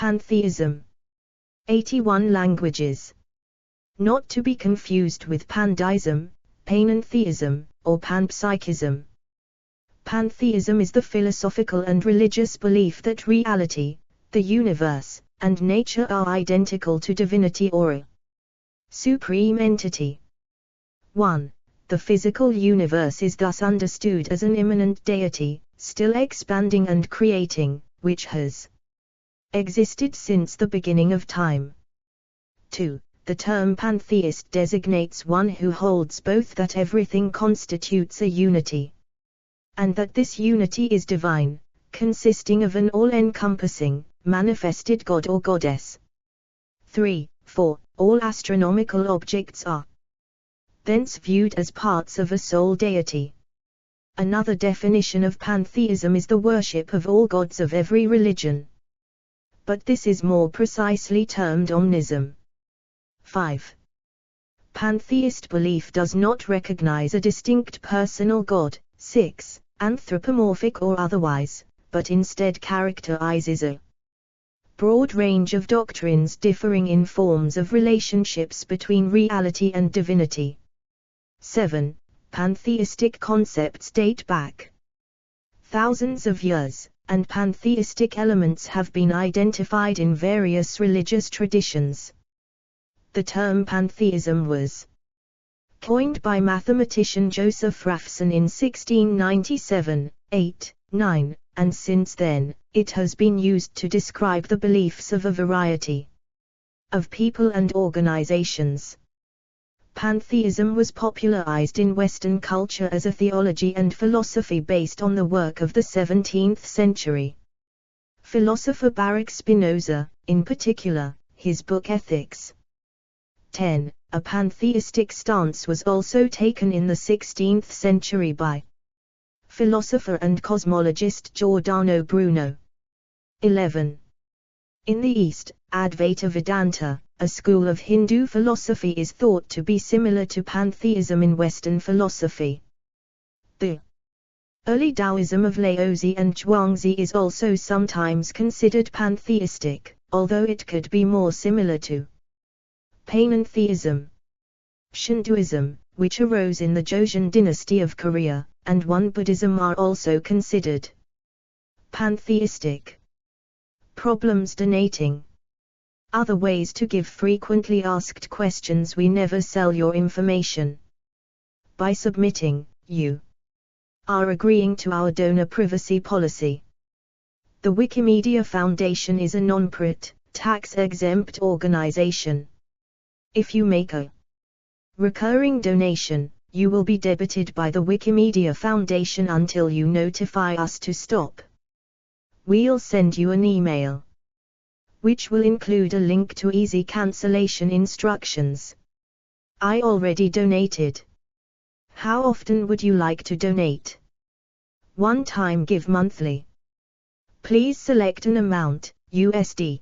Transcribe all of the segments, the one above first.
Pantheism. 81 languages. Not to be confused with Pantheism, Panentheism, or Panpsychism. Pantheism is the philosophical and religious belief that reality, the universe, and nature are identical to divinity or a supreme entity. 1. The physical universe is thus understood as an immanent deity, still expanding and creating, which has existed since the beginning of time. 2. The term pantheist designates one who holds both that everything constitutes a unity, and that this unity is divine, consisting of an all-encompassing, manifested god or goddess. 3. 4. All astronomical objects are thence viewed as parts of a sole deity. Another definition of pantheism is the worship of all gods of every religion, but this is more precisely termed omnism. 5. Pantheist belief does not recognize a distinct personal god, 6, anthropomorphic or otherwise, but instead characterizes a broad range of doctrines differing in forms of relationships between reality and divinity. 7. Pantheistic concepts date back thousands of years, and pantheistic elements have been identified in various religious traditions. The term pantheism was coined by mathematician Joseph Raphson in 1697, 8, 9, and since then, it has been used to describe the beliefs of a variety of people and organizations. Pantheism was popularized in Western culture as a theology and philosophy based on the work of the 17th century philosopher Baruch Spinoza, in particular, his book Ethics. 10. A pantheistic stance was also taken in the 16th century by philosopher and cosmologist Giordano Bruno. 11. In the East, Advaita Vedanta, a school of Hindu philosophy, is thought to be similar to pantheism in Western philosophy. The early Taoism of Laozi and Zhuangzi is also sometimes considered pantheistic, although it could be more similar to Panentheism. Shintoism, which arose in the Joseon dynasty of Korea, and Won Buddhism are also considered pantheistic. Problems donating. Other ways to give frequently asked questions. We never sell your information. By submitting, you are agreeing to our donor privacy policy. The Wikimedia Foundation is a non-profit, tax-exempt organization. If you make a recurring donation, you will be debited by the Wikimedia Foundation until you notify us to stop. We'll send you an email, which will include a link to easy cancellation instructions. I already donated. How often would you like to donate? One time give monthly. Please select an amount, USD.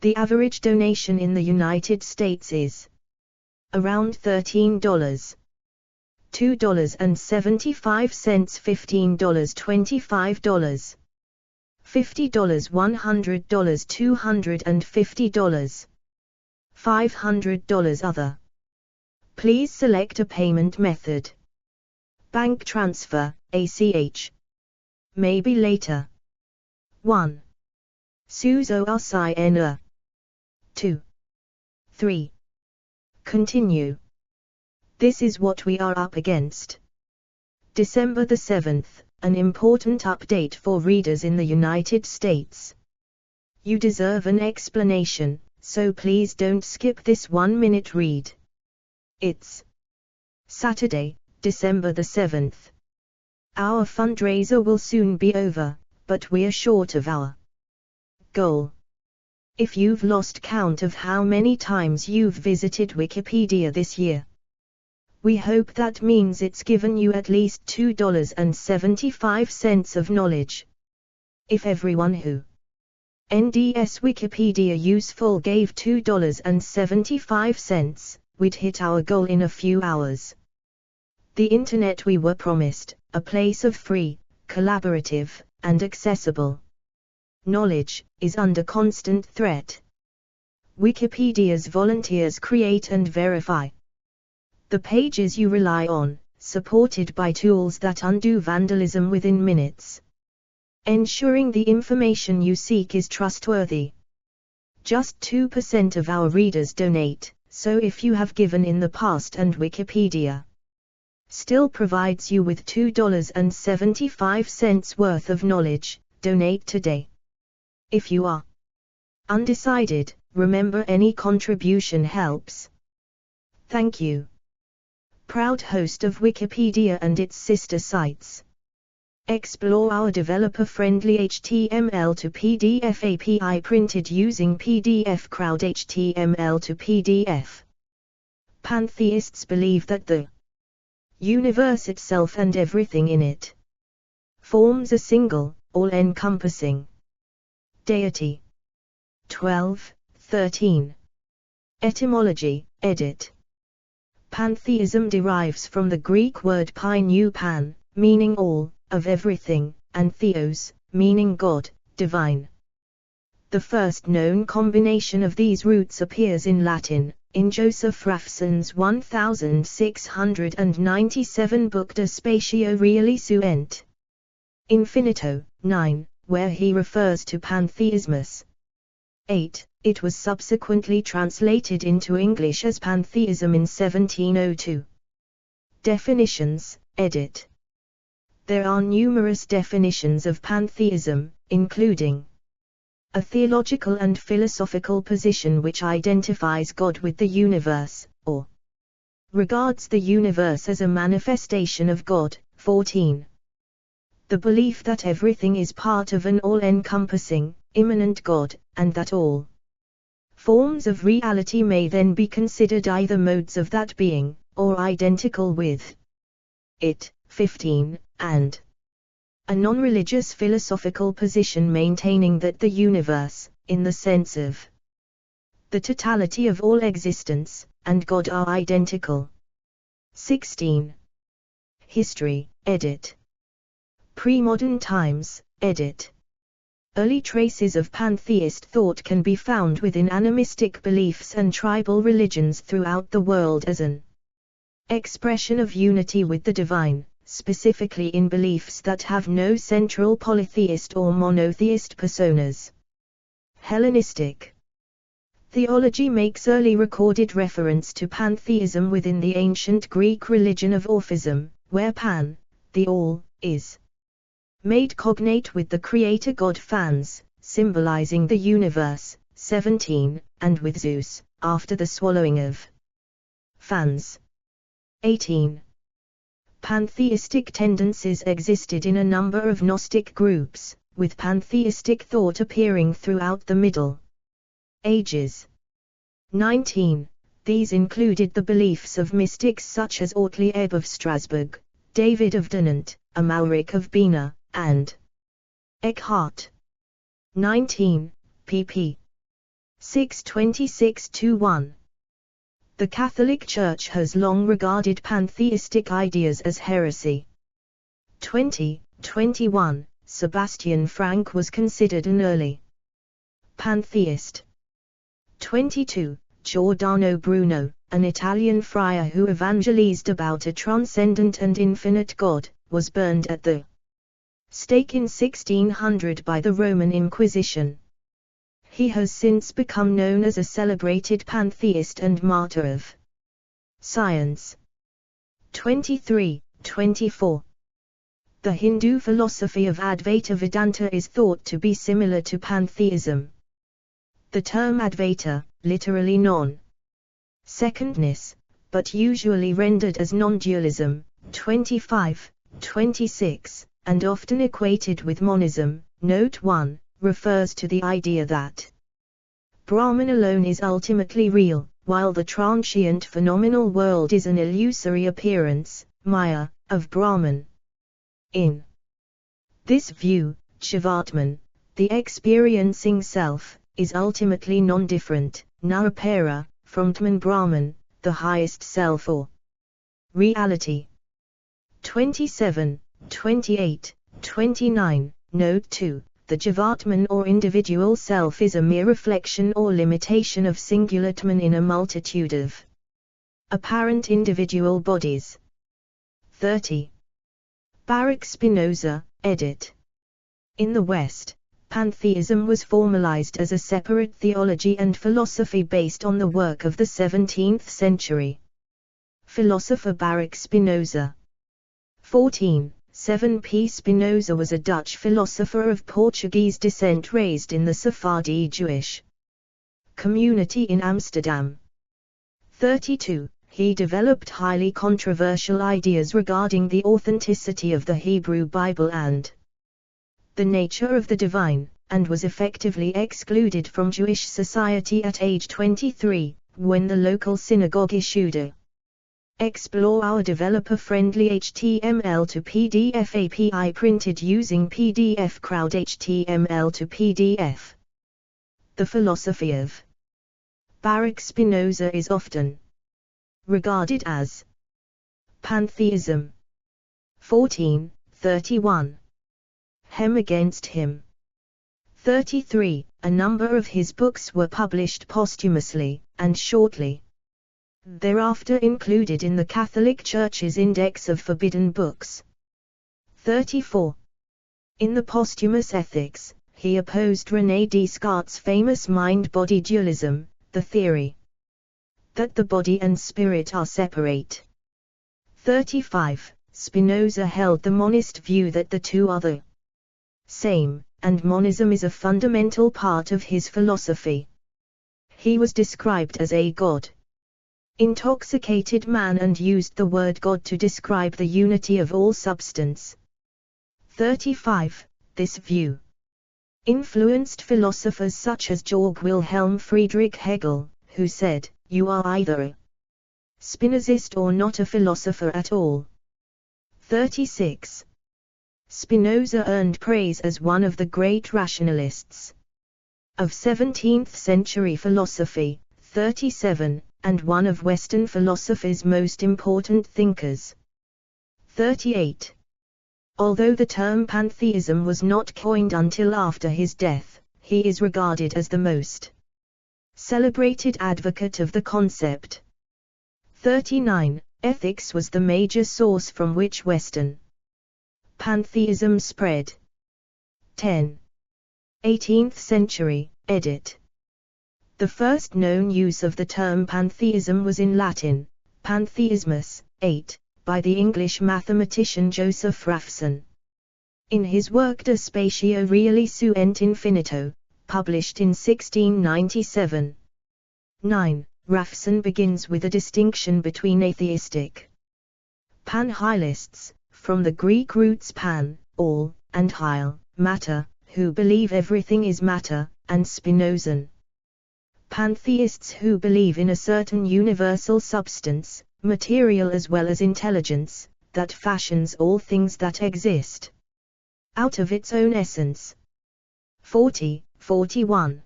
The average donation in the United States is around $13. $2.75, $15, $25. $50, $100, $250, $500 other. Please select a payment method. Bank transfer, ACH. Maybe later. 1. Suzo RCN. 2. 3. Continue. This is what we are up against. December the 7th. An important update for readers in the United States. You deserve an explanation, so please don't skip this 1-minute read. It's Saturday, December the 7th. Our fundraiser will soon be over, but we're short of our goal. If you've lost count of how many times you've visited Wikipedia this year, we hope that means it's given you at least $2.75 of knowledge. If everyone who NDS Wikipedia useful gave $2.75, we'd hit our goal in a few hours. The internet we were promised, a place of free, collaborative, and accessible knowledge, is under constant threat. Wikipedia's volunteers create and verify the pages you rely on, supported by tools that undo vandalism within minutes, ensuring the information you seek is trustworthy. Just 2% of our readers donate, so if you have given in the past and Wikipedia still provides you with $2.75 worth of knowledge, donate today. If you are undecided, remember any contribution helps. Thank you. Proud host of Wikipedia and its sister sites. Explore our developer-friendly HTML to PDF API printed using PDF Crowd HTML to PDF. Pantheists believe that the universe itself and everything in it forms a single, all-encompassing deity. 12:13. Etymology, edit. Pantheism derives from the Greek word pai pan, meaning all, of everything, and theos, meaning God, divine. The first known combination of these roots appears in Latin, in Joseph Raphson's 1697 book De Spatio Reali Sunt Infinito, 9, where he refers to pantheismus. 8. It was subsequently translated into English as pantheism in 1702. Definitions, edit. There are numerous definitions of pantheism, including a theological and philosophical position which identifies God with the universe, or regards the universe as a manifestation of God. 14. The belief that everything is part of an all-encompassing, immanent God, and that all forms of reality may then be considered either modes of that being, or identical with it. 15. And a non-religious philosophical position maintaining that the universe, in the sense of the totality of all existence, and God are identical. 16. History, edit. Pre-modern times, edit. Early traces of pantheist thought can be found within animistic beliefs and tribal religions throughout the world as an expression of unity with the divine, specifically in beliefs that have no central polytheist or monotheist personas. Hellenistic theology makes early recorded reference to pantheism within the ancient Greek religion of Orphism, where Pan, the all, is made cognate with the creator god Phans, symbolizing the universe. 17, and with Zeus, after the swallowing of Phans. 18. Pantheistic tendencies existed in a number of Gnostic groups, with pantheistic thought appearing throughout the Middle Ages. 19. These included the beliefs of mystics such as Ortlieb of Strasbourg, David of Dinant, Amalric of Bina, and Eckhart. 19, pp. 626-1. The Catholic Church has long regarded pantheistic ideas as heresy. 20:21, Sebastian Frank was considered an early pantheist. 22, Giordano Bruno, an Italian friar who evangelized about a transcendent and infinite God, was burned at the stake in 1600 by the Roman Inquisition. He has since become known as a celebrated pantheist and martyr of science. 23:24. The Hindu philosophy of Advaita Vedanta is thought to be similar to pantheism. The term Advaita, literally non-secondness, but usually rendered as non-dualism, 25:26, and often equated with monism, note 1, refers to the idea that Brahman alone is ultimately real, while the transient phenomenal world is an illusory appearance, Maya, of Brahman. In this view, Shivatman, the experiencing self, is ultimately non-different, Narapara, from Tman Brahman, the highest self or reality. 27, 28, 29, Note 2, the Jivatman or individual self is a mere reflection or limitation of singulatman in a multitude of apparent individual bodies. 30. Baruch Spinoza, edit. In the West, Pantheism was formalized as a separate theology and philosophy based on the work of the 17th century philosopher Baruch Spinoza. 14. 7p. Spinoza was a Dutch philosopher of Portuguese descent raised in the Sephardi Jewish community in Amsterdam. 32. He developed highly controversial ideas regarding the authenticity of the Hebrew Bible and the nature of the divine, and was effectively excluded from Jewish society at age 23, when the local synagogue issued a Explore our developer-friendly HTML to PDF API printed using PDF Crowd HTML to PDF. The philosophy of Baruch Spinoza is often regarded as pantheism. 14. 31. Hem against him. 33. A number of his books were published posthumously, and shortly thereafter included in the Catholic Church's Index of Forbidden Books. 34. In the posthumous Ethics, he opposed René Descartes' famous mind-body dualism, the theory that the body and spirit are separate. 35. Spinoza held the monist view that the two are the same, and monism is a fundamental part of his philosophy. He was described as a God intoxicated man and used the word God to describe the unity of all substance. 35. This view influenced philosophers such as Georg Wilhelm Friedrich Hegel, who said, "You are either a Spinozist or not a philosopher at all." 36. Spinoza earned praise as one of the great rationalists of 17th century philosophy. 37. And one of Western philosophy's most important thinkers. 38. Although the term pantheism was not coined until after his death, he is regarded as the most celebrated advocate of the concept. 39. Ethics was the major source from which Western pantheism spread. 10. 18th century, edit. The first known use of the term pantheism was in Latin, pantheismus, 8, by the English mathematician Joseph Raphson. In his work De Spatio Reali Su Ent Infinito, published in 1697. 9. Raphson begins with a distinction between atheistic panhylists, from the Greek roots pan, all, and hyle, matter, who believe everything is matter, and Spinozan pantheists who believe in a certain universal substance, material as well as intelligence, that fashions all things that exist out of its own essence. 40. 41.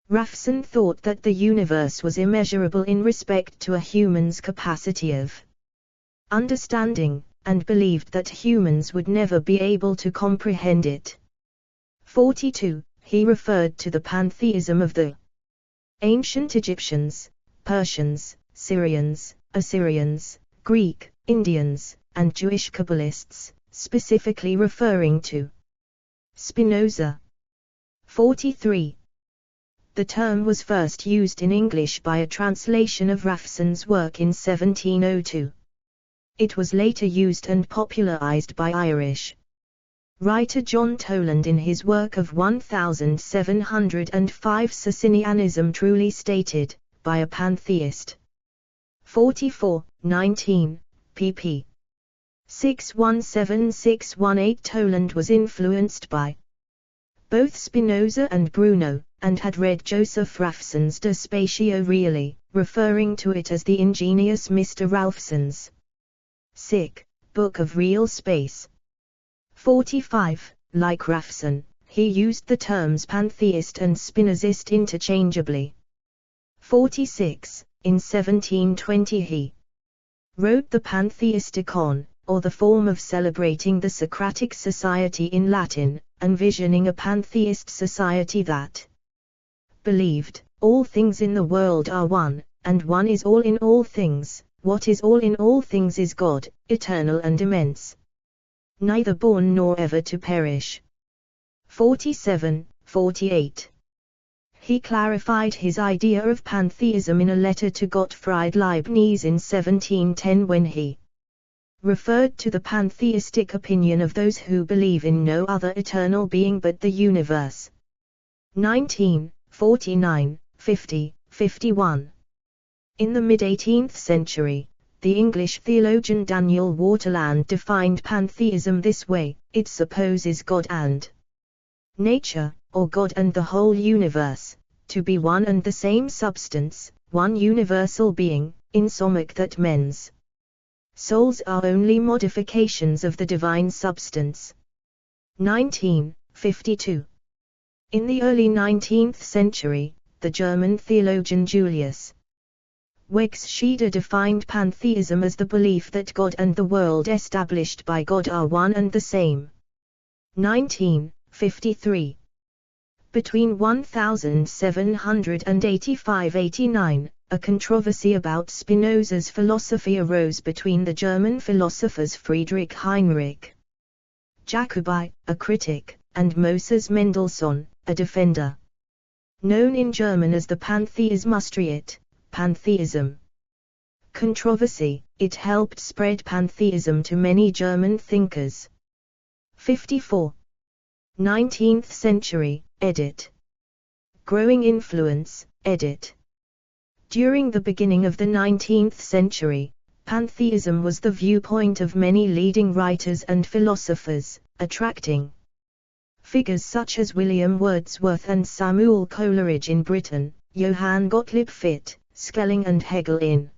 Raphson thought that the universe was immeasurable in respect to a human's capacity of understanding, and believed that humans would never be able to comprehend it. 42. He referred to the pantheism of the ancient Egyptians, Persians, Syrians, Assyrians, Greek, Indians, and Jewish Kabbalists, specifically referring to Spinoza. 43. The term was first used in English by a translation of Raphson's work in 1702. It was later used and popularized by Irish writer John Toland in his work of 1705 Socinianism Truly Stated, by a Pantheist. 44, 19, pp. 617-618. Toland was influenced by both Spinoza and Bruno, and had read Joseph Raphson's De Spatio Reali, referring to it as the ingenious Mr. Raphson's sick book of real space. 45. Like Raphson, he used the terms pantheist and Spinozist interchangeably. 46. In 1720 he wrote the Pantheisticon, or the form of celebrating the Socratic society in Latin, envisioning a pantheist society that believed all things in the world are one, and one is all in all things. What is all in all things is God, eternal and immense, neither born nor ever to perish. 47-48. He clarified his idea of pantheism in a letter to Gottfried Leibniz in 1710 when he referred to the pantheistic opinion of those who believe in no other eternal being but the universe. 1949, 50, 51. In the mid-18th century, the English theologian Daniel Waterland defined pantheism this way: it supposes God and nature, or God and the whole universe, to be one and the same substance, one universal being, insomuch that men's souls are only modifications of the divine substance. 1952. In the early 19th century, the German theologian Julius Wegscheider defined pantheism as the belief that God and the world established by God are one and the same. 1953. Between 1785–89, a controversy about Spinoza's philosophy arose between the German philosophers Friedrich Heinrich Jacobi, a critic, and Moses Mendelssohn, a defender. Known in German as the Pantheismustriet, Pantheism controversy, it helped spread pantheism to many German thinkers. 54. 19th century, edit. Growing influence, edit. During the beginning of the 19th century, pantheism was the viewpoint of many leading writers and philosophers, attracting figures such as William Wordsworth and Samuel Coleridge in Britain, Johann Gottlieb Fichte, Schelling and Hegel in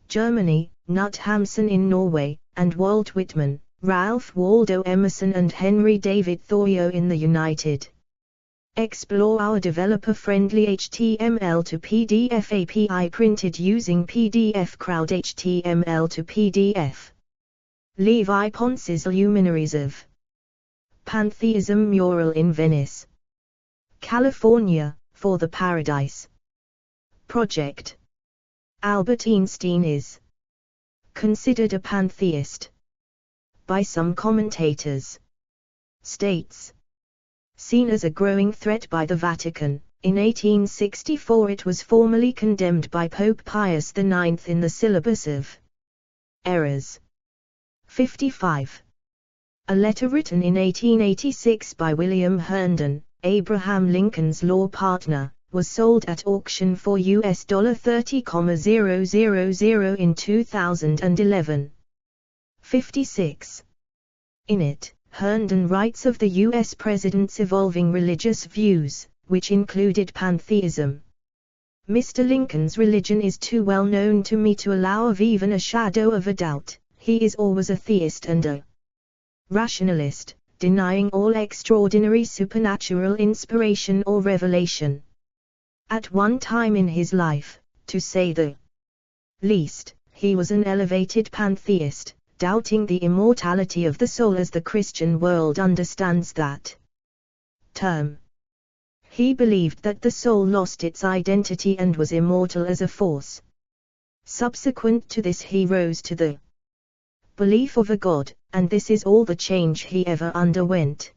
Germany, Knut Hamsun in Norway, and Walt Whitman, Ralph Waldo Emerson and Henry David Thoreau in the United. Explore our developer-friendly HTML to PDF API printed using PDF Crowd HTML to PDF. Levi Ponce's Luminaries of Pantheism mural in Venice, California, for the Paradise Project. Albert Einstein is considered a pantheist by some commentators. States seen as a growing threat by the Vatican. In 1864 it was formally condemned by Pope Pius IX in the Syllabus of Errors. 55. A letter written in 1886 by William Herndon, Abraham Lincoln's law partner, was sold at auction for US $30,000 in 2011. 56. In it, Herndon writes of the U.S. president's evolving religious views, which included pantheism. Mr. Lincoln's religion is too well known to me to allow of even a shadow of a doubt. He is or was a theist and a rationalist, denying all extraordinary supernatural inspiration or revelation. At one time in his life, to say the least, he was an elevated pantheist, doubting the immortality of the soul as the Christian world understands that term. He believed that the soul lost its identity and was immortal as a force. Subsequent to this he rose to the belief of a God, and this is all the change he ever underwent.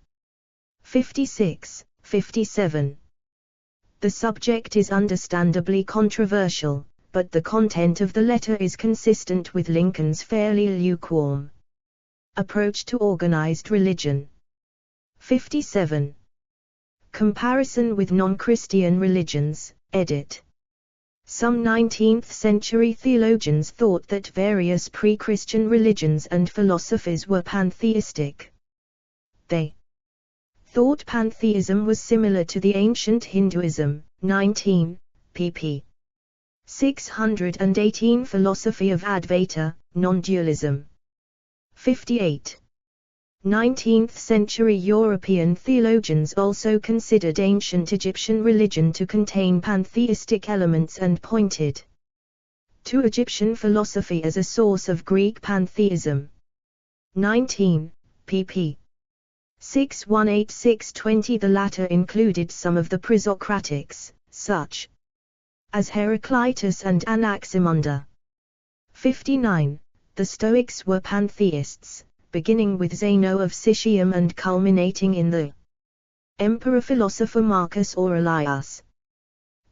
56, 57. The subject is understandably controversial, but the content of the letter is consistent with Lincoln's fairly lukewarm approach to organized religion. 57. Comparison with non-Christian religions, edit. Some 19th-century theologians thought that various pre-Christian religions and philosophies were pantheistic. They thought pantheism was similar to the ancient Hinduism. 19, pp. 618 Philosophy of Advaita, Non-Dualism. 58. 19th-century European theologians also considered ancient Egyptian religion to contain pantheistic elements and pointed to Egyptian philosophy as a source of Greek pantheism. 19, pp. 618-620. The latter included some of the Presocratics, such as Heraclitus and Anaximander. 59. The Stoics were pantheists, beginning with Zeno of Citium and culminating in the emperor-philosopher Marcus Aurelius.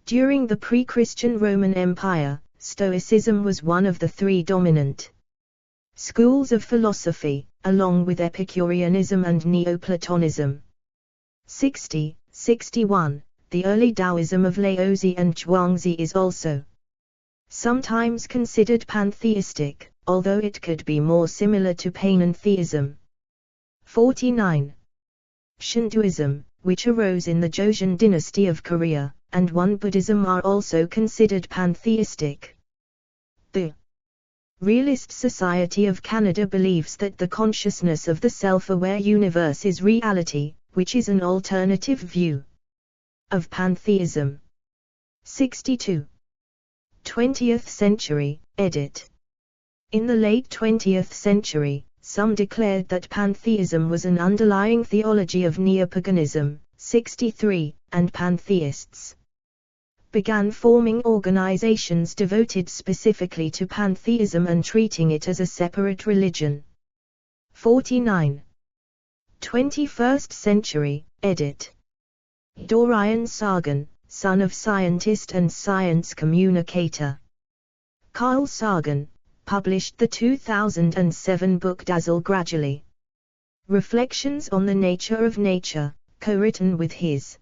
During the pre-Christian Roman Empire, Stoicism was one of the three dominant schools of philosophy, along with Epicureanism and Neoplatonism. 61. The early Taoism of Laozi and Zhuangzi is also sometimes considered pantheistic, although it could be more similar to panentheism. 49. Shintoism, which arose in the Joseon dynasty of Korea, and Won Buddhism are also considered pantheistic. The Realist Society of Canada believes that the consciousness of the self-aware universe is reality, which is an alternative view of pantheism. 62. 20th century, edit. In the late 20th century, some declared that pantheism was an underlying theology of neopaganism. 63, and pantheists began forming organizations devoted specifically to pantheism and treating it as a separate religion. 49. 21st century, edit. Dorian Sagan, son of scientist and science communicator Carl Sagan, published the 2007 book Dazzle Gradually. Reflections on the Nature of Nature, co-written with his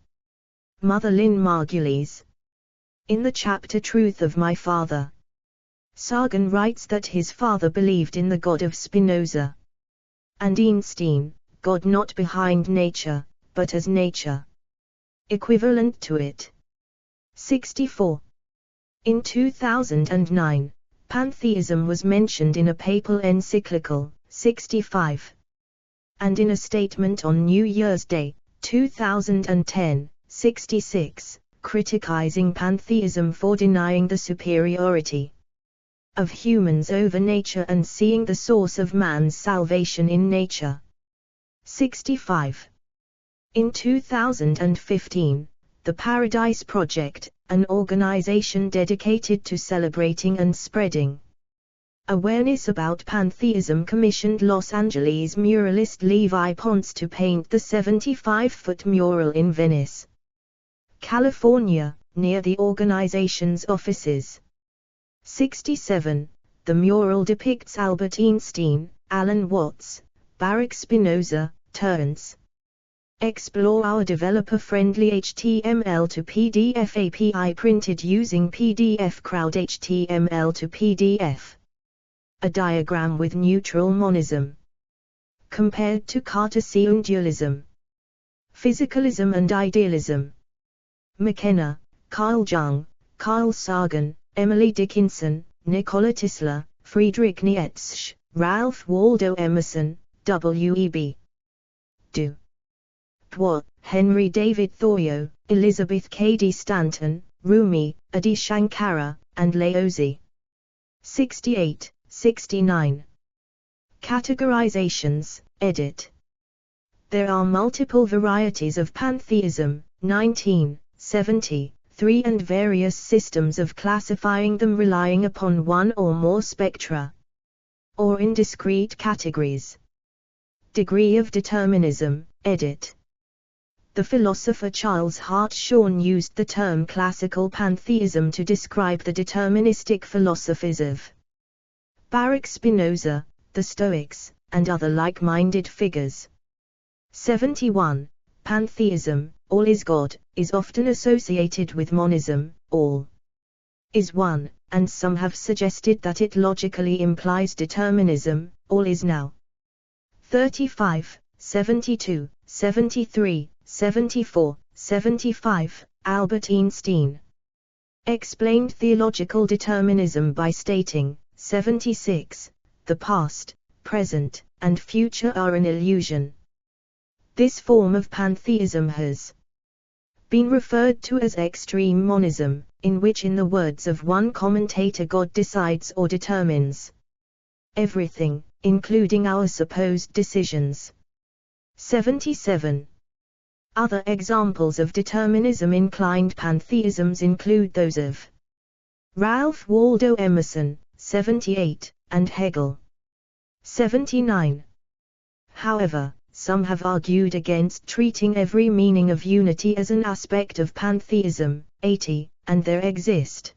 mother Lynn Margulies. In the chapter Truth of My Father, Sagan writes that his father believed in the God of Spinoza and Einstein, God not behind nature, but as nature, equivalent to it. 64. In 2009, pantheism was mentioned in a papal encyclical, 65, and in a statement on New Year's Day, 2010, 66, criticizing pantheism for denying the superiority of humans over nature and seeing the source of man's salvation in nature. 65. In 2015, the Paradise Project, an organization dedicated to celebrating and spreading awareness about pantheism, commissioned Los Angeles muralist Levi Ponce to paint the 75-foot mural in Venice, California, near the organization's offices. 67. The mural depicts Albert Einstein, Alan Watts, Baruch Spinoza, Terence. Explore our developer-friendly HTML to PDF API printed using PDF Crowd HTML to PDF. A diagram with neutral monism compared to Cartesian dualism, physicalism and idealism. McKenna, Carl Jung, Carl Sagan, Emily Dickinson, Nikola Tesla, Friedrich Nietzsche, Ralph Waldo Emerson, W.E.B. Du Bois, Henry David Thoreau, Elizabeth Cady Stanton, Rumi, Adi Shankara, and Laozi. 68, 69. Categorizations, edit. There are multiple varieties of pantheism, 1973, and various systems of classifying them relying upon one or more spectra, or in discrete categories. Degree of determinism, edit. The philosopher Charles Hartshorne used the term classical pantheism to describe the deterministic philosophies of Baruch Spinoza, the Stoics, and other like-minded figures. 71. Pantheism, all is God, is often associated with monism, all is one, and some have suggested that it logically implies determinism, all is now. 35, 72, 73, 74, 75, Albert Einstein explained theological determinism by stating, 76, the past, present, and future are an illusion. This form of pantheism has been referred to as extreme monism, in which, in the words of one commentator, God decides or determines everything, including our supposed decisions. 77. Other examples of determinism-inclined pantheisms include those of Ralph Waldo Emerson, 78, and Hegel. 79. However, some have argued against treating every meaning of unity as an aspect of pantheism. 80, and there exist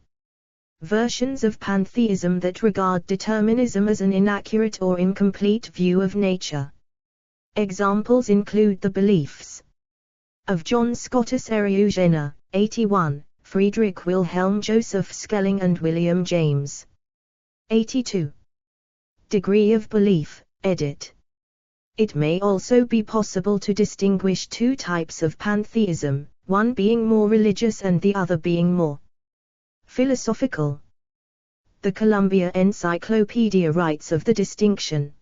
versions of pantheism that regard determinism as an inaccurate or incomplete view of nature. Examples include the beliefs of John Scotus Eriugena, 81, Friedrich Wilhelm Joseph Schelling and William James. 82. Degree of belief, edit. It may also be possible to distinguish two types of pantheism, one being more religious and the other being more philosophical. The Columbia Encyclopedia writes of the distinction.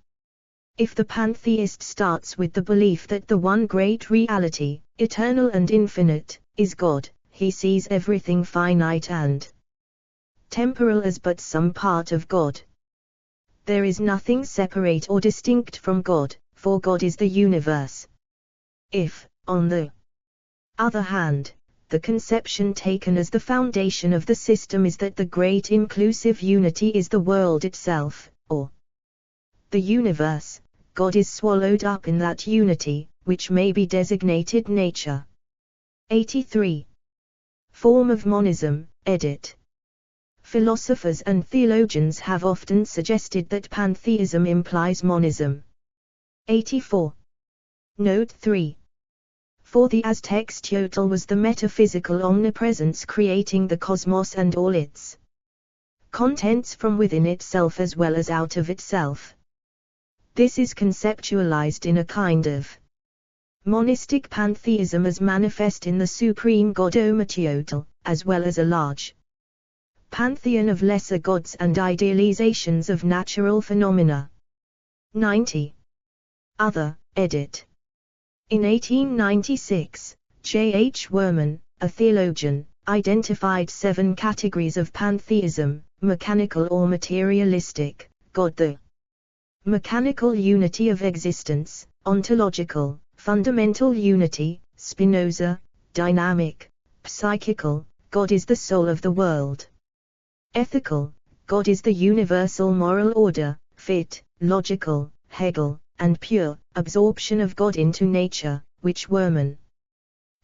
If the pantheist starts with the belief that the one great reality, eternal and infinite, is God, he sees everything finite and temporal as but some part of God. There is nothing separate or distinct from God, for God is the universe. If, on the other hand, the conception taken as the foundation of the system is that the great inclusive unity is the world itself, or the universe, God is swallowed up in that unity, which may be designated nature. 83. Form of monism, edit. Philosophers and theologians have often suggested that pantheism implies monism. 84. Note 3. For the Aztecs, Teotl was the metaphysical omnipresence creating the cosmos and all its contents from within itself as well as out of itself. This is conceptualized in a kind of monistic pantheism as manifest in the supreme god Ometeotl, as well as a large pantheon of lesser gods and idealizations of natural phenomena. 90. Other, edit. In 1896, J. H. Werman, a theologian, identified 7 categories of pantheism: mechanical or materialistic, God the mechanical unity of existence; ontological, fundamental unity, Spinoza; dynamic, psychical, God is the soul of the world; ethical, God is the universal moral order, Fichte; logical, Hegel; and pure, absorption of God into nature, which Werman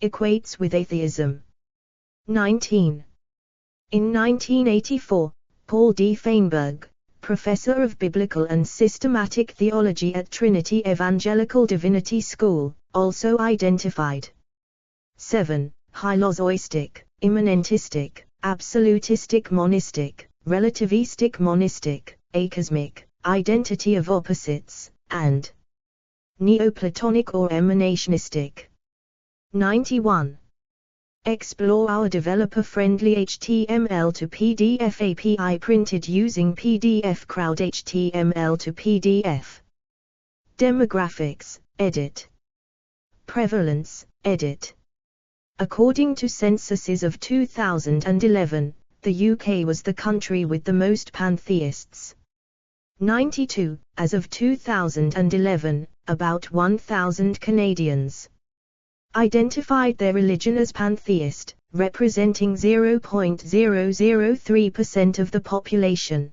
equates with atheism. 19. In 1984, Paul D. Feinberg, professor of biblical and systematic theology at Trinity Evangelical Divinity School, also identified 7. Hylozoistic, immanentistic, absolutistic monistic, relativistic monistic, acosmic, identity of opposites, and Neoplatonic or emanationistic. 91. Explore our developer-friendly HTML to PDF API printed using PDF Crowd HTML to PDF. Demographics, edit. Prevalence, edit. According to censuses of 2011, the UK was the country with the most pantheists. 92. As of 2011, about 1,000 Canadians identified their religion as pantheist, representing 0.003% of the population.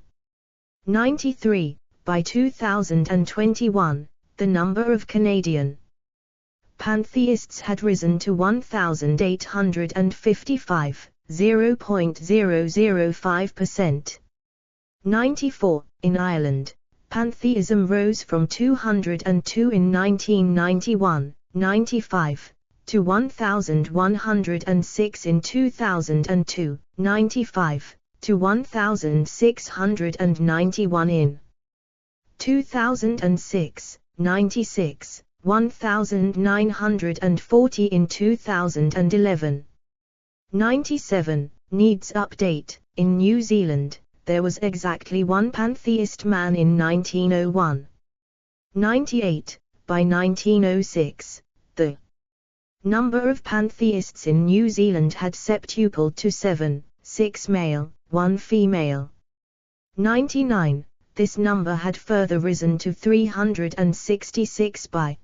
93. By 2021, the number of Canadian pantheists had risen to 1,855, 0.005%. 94. In Ireland, pantheism rose from 202 in 1991, 95, to 1,106 in 2002, 95, to 1,691 in 2006, 96, 1,940 in 2011. 97. Needs update. In New Zealand, there was exactly one pantheist man in 1901. 98. By 1906, the number of pantheists in New Zealand had septupled to 7, 6 male, 1 female. 99. this number had further risen to 366 by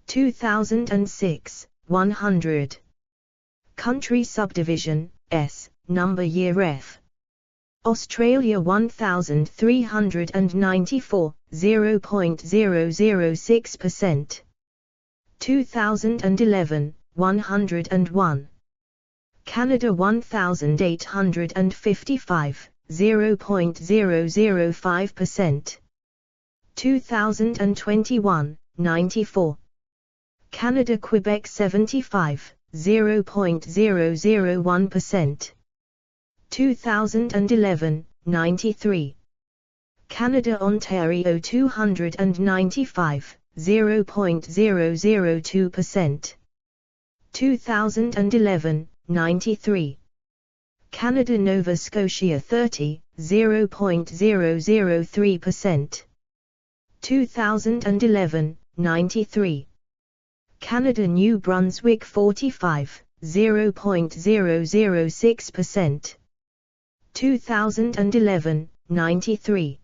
2006, 100. Country subdivision, S, number year F. Australia 1394, 0.006%. 2011, 101. Canada 1855, 0.005%. 2021, 94. Canada Quebec 75, 0.001%. 2011, 93. Canada Ontario 295, 0.002%. 2011, 93. Canada Nova Scotia 30, 0.003%. 2011, 93. Canada New Brunswick 45, 0.006%. 2011, 93.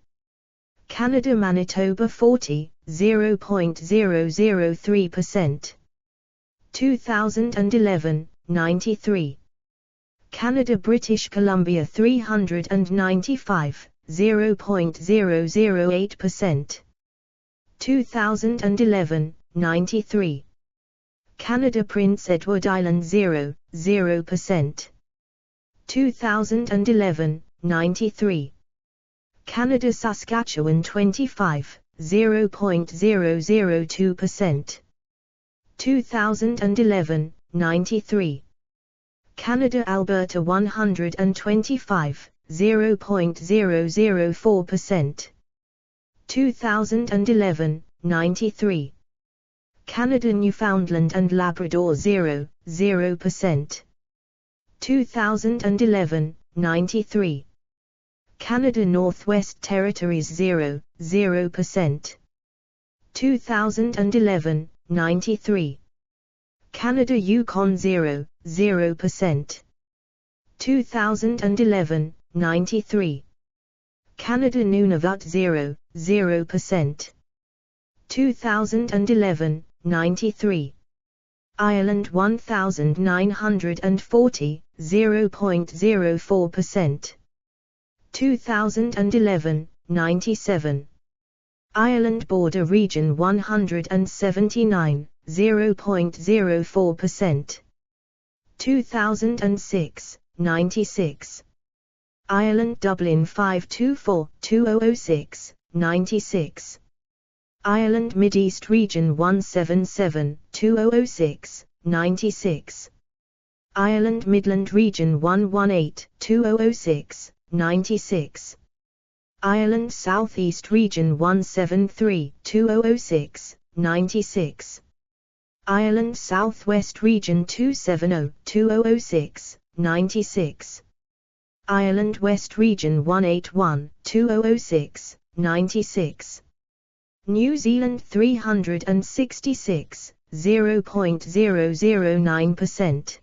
Canada Manitoba 40, 0.003%. 2011, 93. Canada British Columbia 395, 0.008%. 2011, 93. Canada Prince Edward Island 0%. 2011, 93. Canada Saskatchewan 25, 0.002%. 2011, 93. Canada Alberta 125, 0.004%. 2011, 93. Canada Newfoundland and Labrador 0%. 2011, 93. Canada Northwest Territories 0%. 2011, 93. Canada Yukon 0%. 2011, 93. Canada Nunavut 0%. 2011, 93. Ireland 1940, 0.04%. 2011, 97. Ireland Border Region 179, 0.04%. 2006, 96. Ireland Dublin 524, 2006, 96. Ireland Mideast Region 177, 2006, 96. Ireland Midland Region 118, 2006, 96. Ireland South East Region 173, 2006, 96. Ireland South West Region 270, 2006, 96. Ireland West Region 181, 2006, 96. New Zealand 366, 0.009%.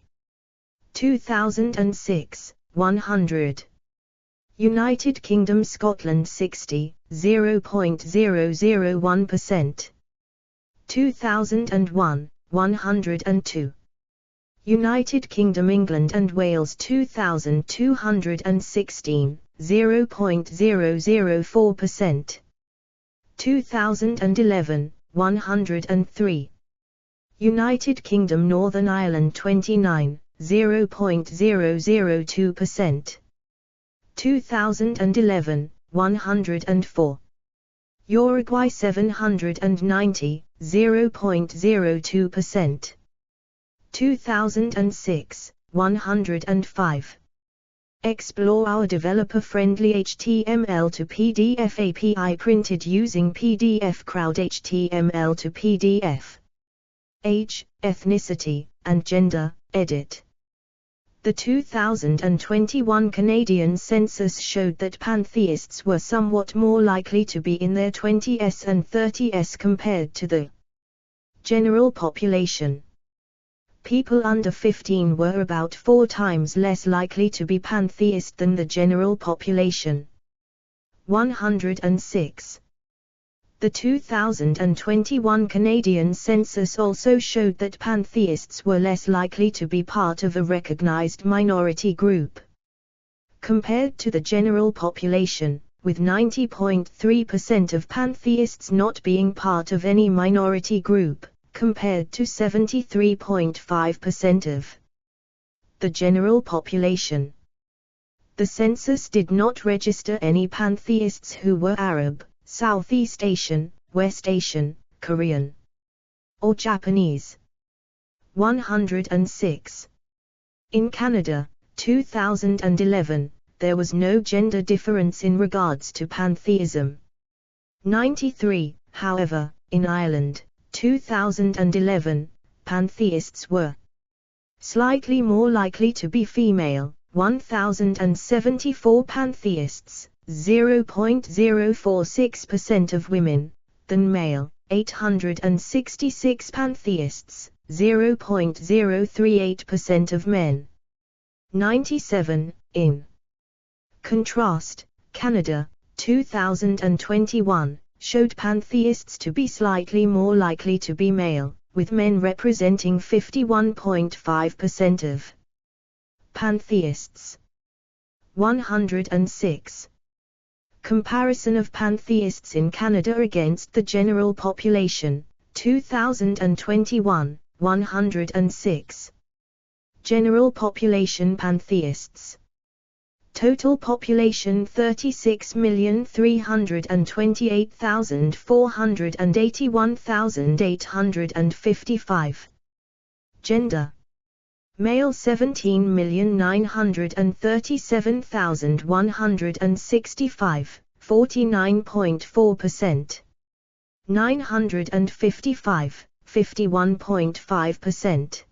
2006, 100. United Kingdom Scotland 60, 0.001%. 2001, 102. United Kingdom England and Wales 2216, 0.004%. 2011, 103. United Kingdom Northern Ireland 29, 0.002%. 2011, 104. Uruguay 790, 0.02%. 2006, 105. Explore our developer-friendly HTML to PDF API printed using PDF Crowd HTML to PDF. Age, ethnicity, and gender, edit. The 2021 Canadian census showed that pantheists were somewhat more likely to be in their 20s and 30s compared to the general population. People under 15 were about 4 times less likely to be pantheist than the general population. 106. The 2021 Canadian census also showed that pantheists were less likely to be part of a recognized minority group compared to the general population, with 90.3% of pantheists not being part of any minority group, compared to 73.5% of the general population. The census did not register any pantheists who were Arab, Southeast Asian, West Asian, Korean, or Japanese. 106. In Canada, 2011, there was no gender difference in regards to pantheism. 93, however, in Ireland, 2011, pantheists were slightly more likely to be female, 1,074 pantheists, 0.046% of women, than male, 866 pantheists, 0.038% of men. 97, in contrast, Canada, 2021, showed pantheists to be slightly more likely to be male, with men representing 51.5% of pantheists. 106. Comparison of pantheists in Canada against the general population, 2021, 106. General population pantheists. Total population 36,328,481,855. Gender. Male 17,937,165, 49.4%. 955, 51.5%.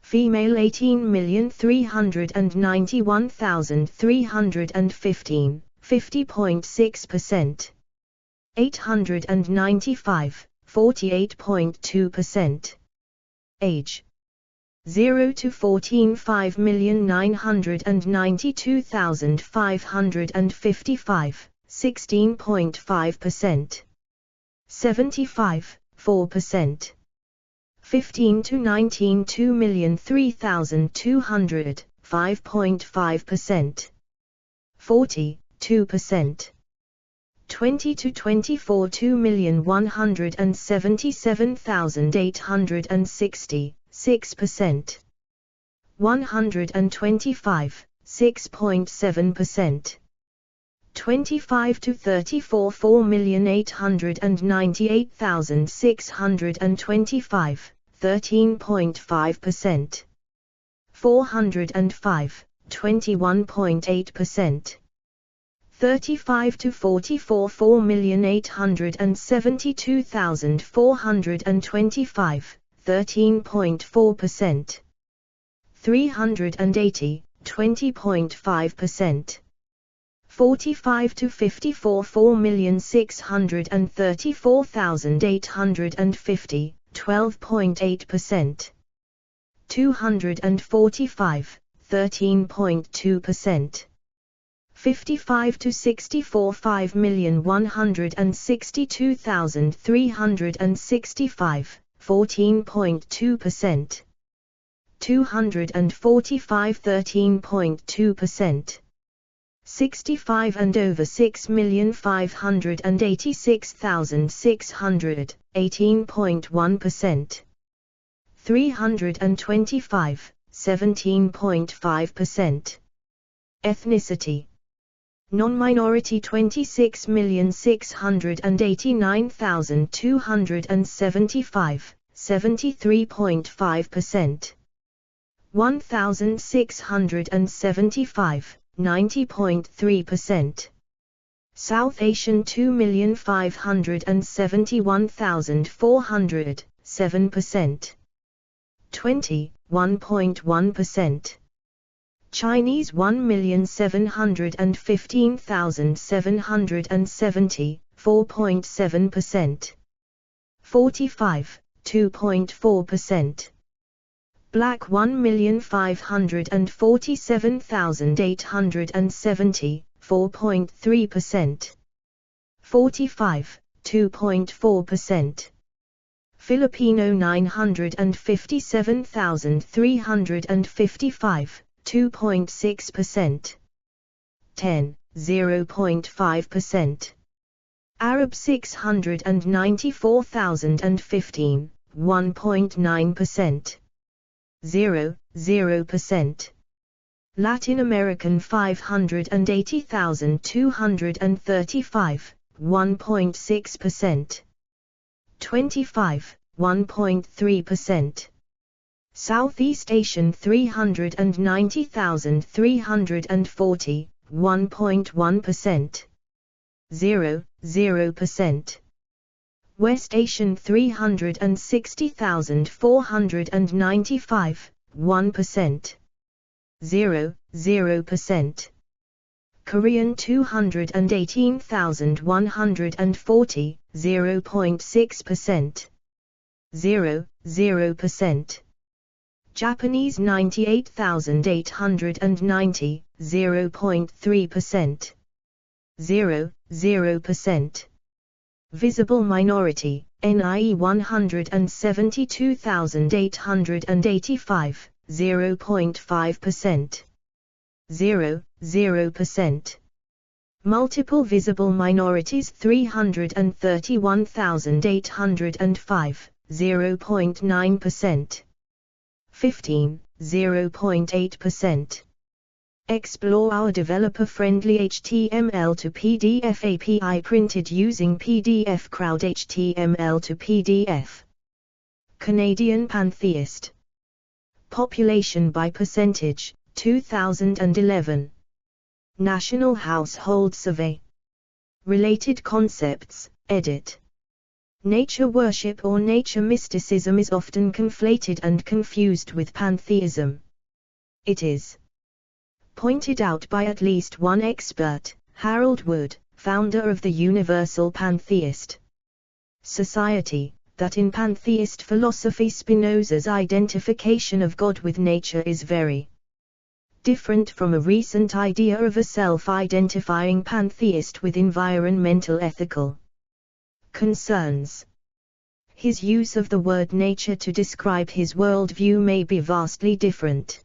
Female 18,391,315, 50.6%. 895, 48.2%. Age 0 to 14 5,992,555, 16.5%. 75, 4%. 15 to 19 2,003,200, 5.5%. 40, 2%. 20 to 24 2,177,860, 6%. 125, 6.7%. 25 to 34 4,898,625, 13.5%. 405, 21.8%. 35 to 44 4,872,425, 13.4%. 380, 20.5%. 45 to 54 4,634,850, 12.8%. 245, 13.2%. 55 to 64 5,162,365, 14.2%. 245, 13.2%. 65 and over 6,586,600, 18.1%. 325, 17.5%. Ethnicity. Non-minority 26,689,275, 73.5%. 1,675, 90.3%. South Asian 2,571,400, 7%. 21.1%. Chinese 1,715,770, 4.7%. 45, 2.4%. Black 1,547,870, 4.3%. 45, 2.4%. Filipino 957,355, 2.6%. 10, 0.5%. Arab 694,015, 1.9%. 0%. Latin American 580,235, 1.6%. 25, 1.3%. Southeast Asian 390,340, 1.1%. 0%. West Asian 360,495, 1%. 0%. Korean 218,140, 0.6%. 0%. Japanese 98,890, 0.3%. 0%. Visible minority, NIE 172,885, 0.5%. 0%. Multiple visible minorities 331,805, 0.9%. 15, 0.8%. Explore our developer-friendly HTML to PDF API printed using PDF Crowd HTML to PDF. Canadian Pantheist. Population by percentage, 2011. National Household Survey. Related concepts, edit. Nature worship or nature mysticism is often conflated and confused with pantheism. It is pointed out by at least one expert, Harold Wood, founder of the Universal Pantheist Society, that in pantheist philosophy Spinoza's identification of God with nature is very different from a recent idea of a self-identifying pantheist with environmental ethical concerns. His use of the word nature to describe his worldview may be vastly different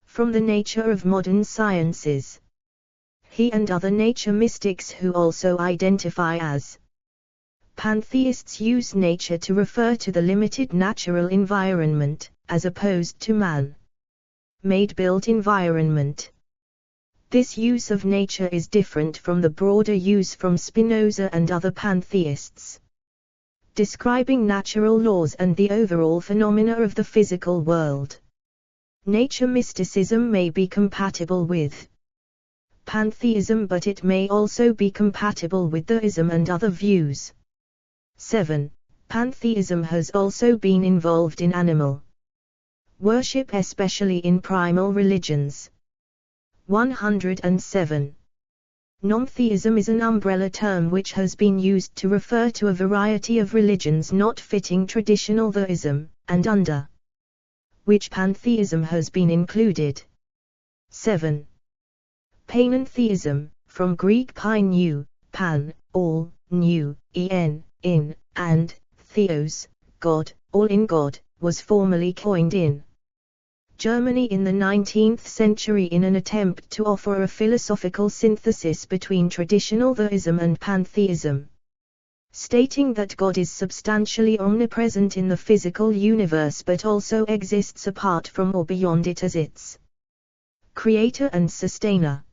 from the nature of modern sciences. He and other nature mystics who also identify as pantheists use nature to refer to the limited natural environment, as opposed to man-made built environment. This use of nature is different from the broader use from Spinoza and other pantheists, describing natural laws and the overall phenomena of the physical world. Nature mysticism may be compatible with pantheism, but it may also be compatible with theism and other views. 7. Pantheism has also been involved in animal worship, especially in primal religions. 107. Non-theism is an umbrella term which has been used to refer to a variety of religions not fitting traditional theism, and under which pantheism has been included. 7. Panentheism, from Greek pain, pan, all, new, in, and theos, God, all in God, was formally coined in Germany in the 19th century in an attempt to offer a philosophical synthesis between traditional theism and pantheism, stating that God is substantially omnipresent in the physical universe but also exists apart from or beyond it as its creator and sustainer.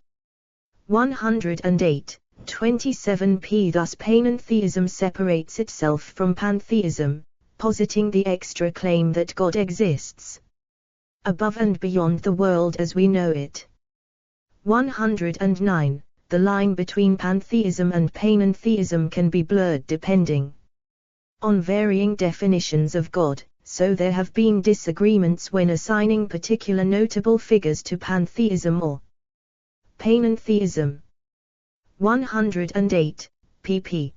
108, 27p. Thus panentheism separates itself from pantheism, positing the extra claim that God exists above and beyond the world as we know it. 109. The line between pantheism and panentheism can be blurred depending on varying definitions of God, so there have been disagreements when assigning particular notable figures to pantheism or panentheism. 108, pp.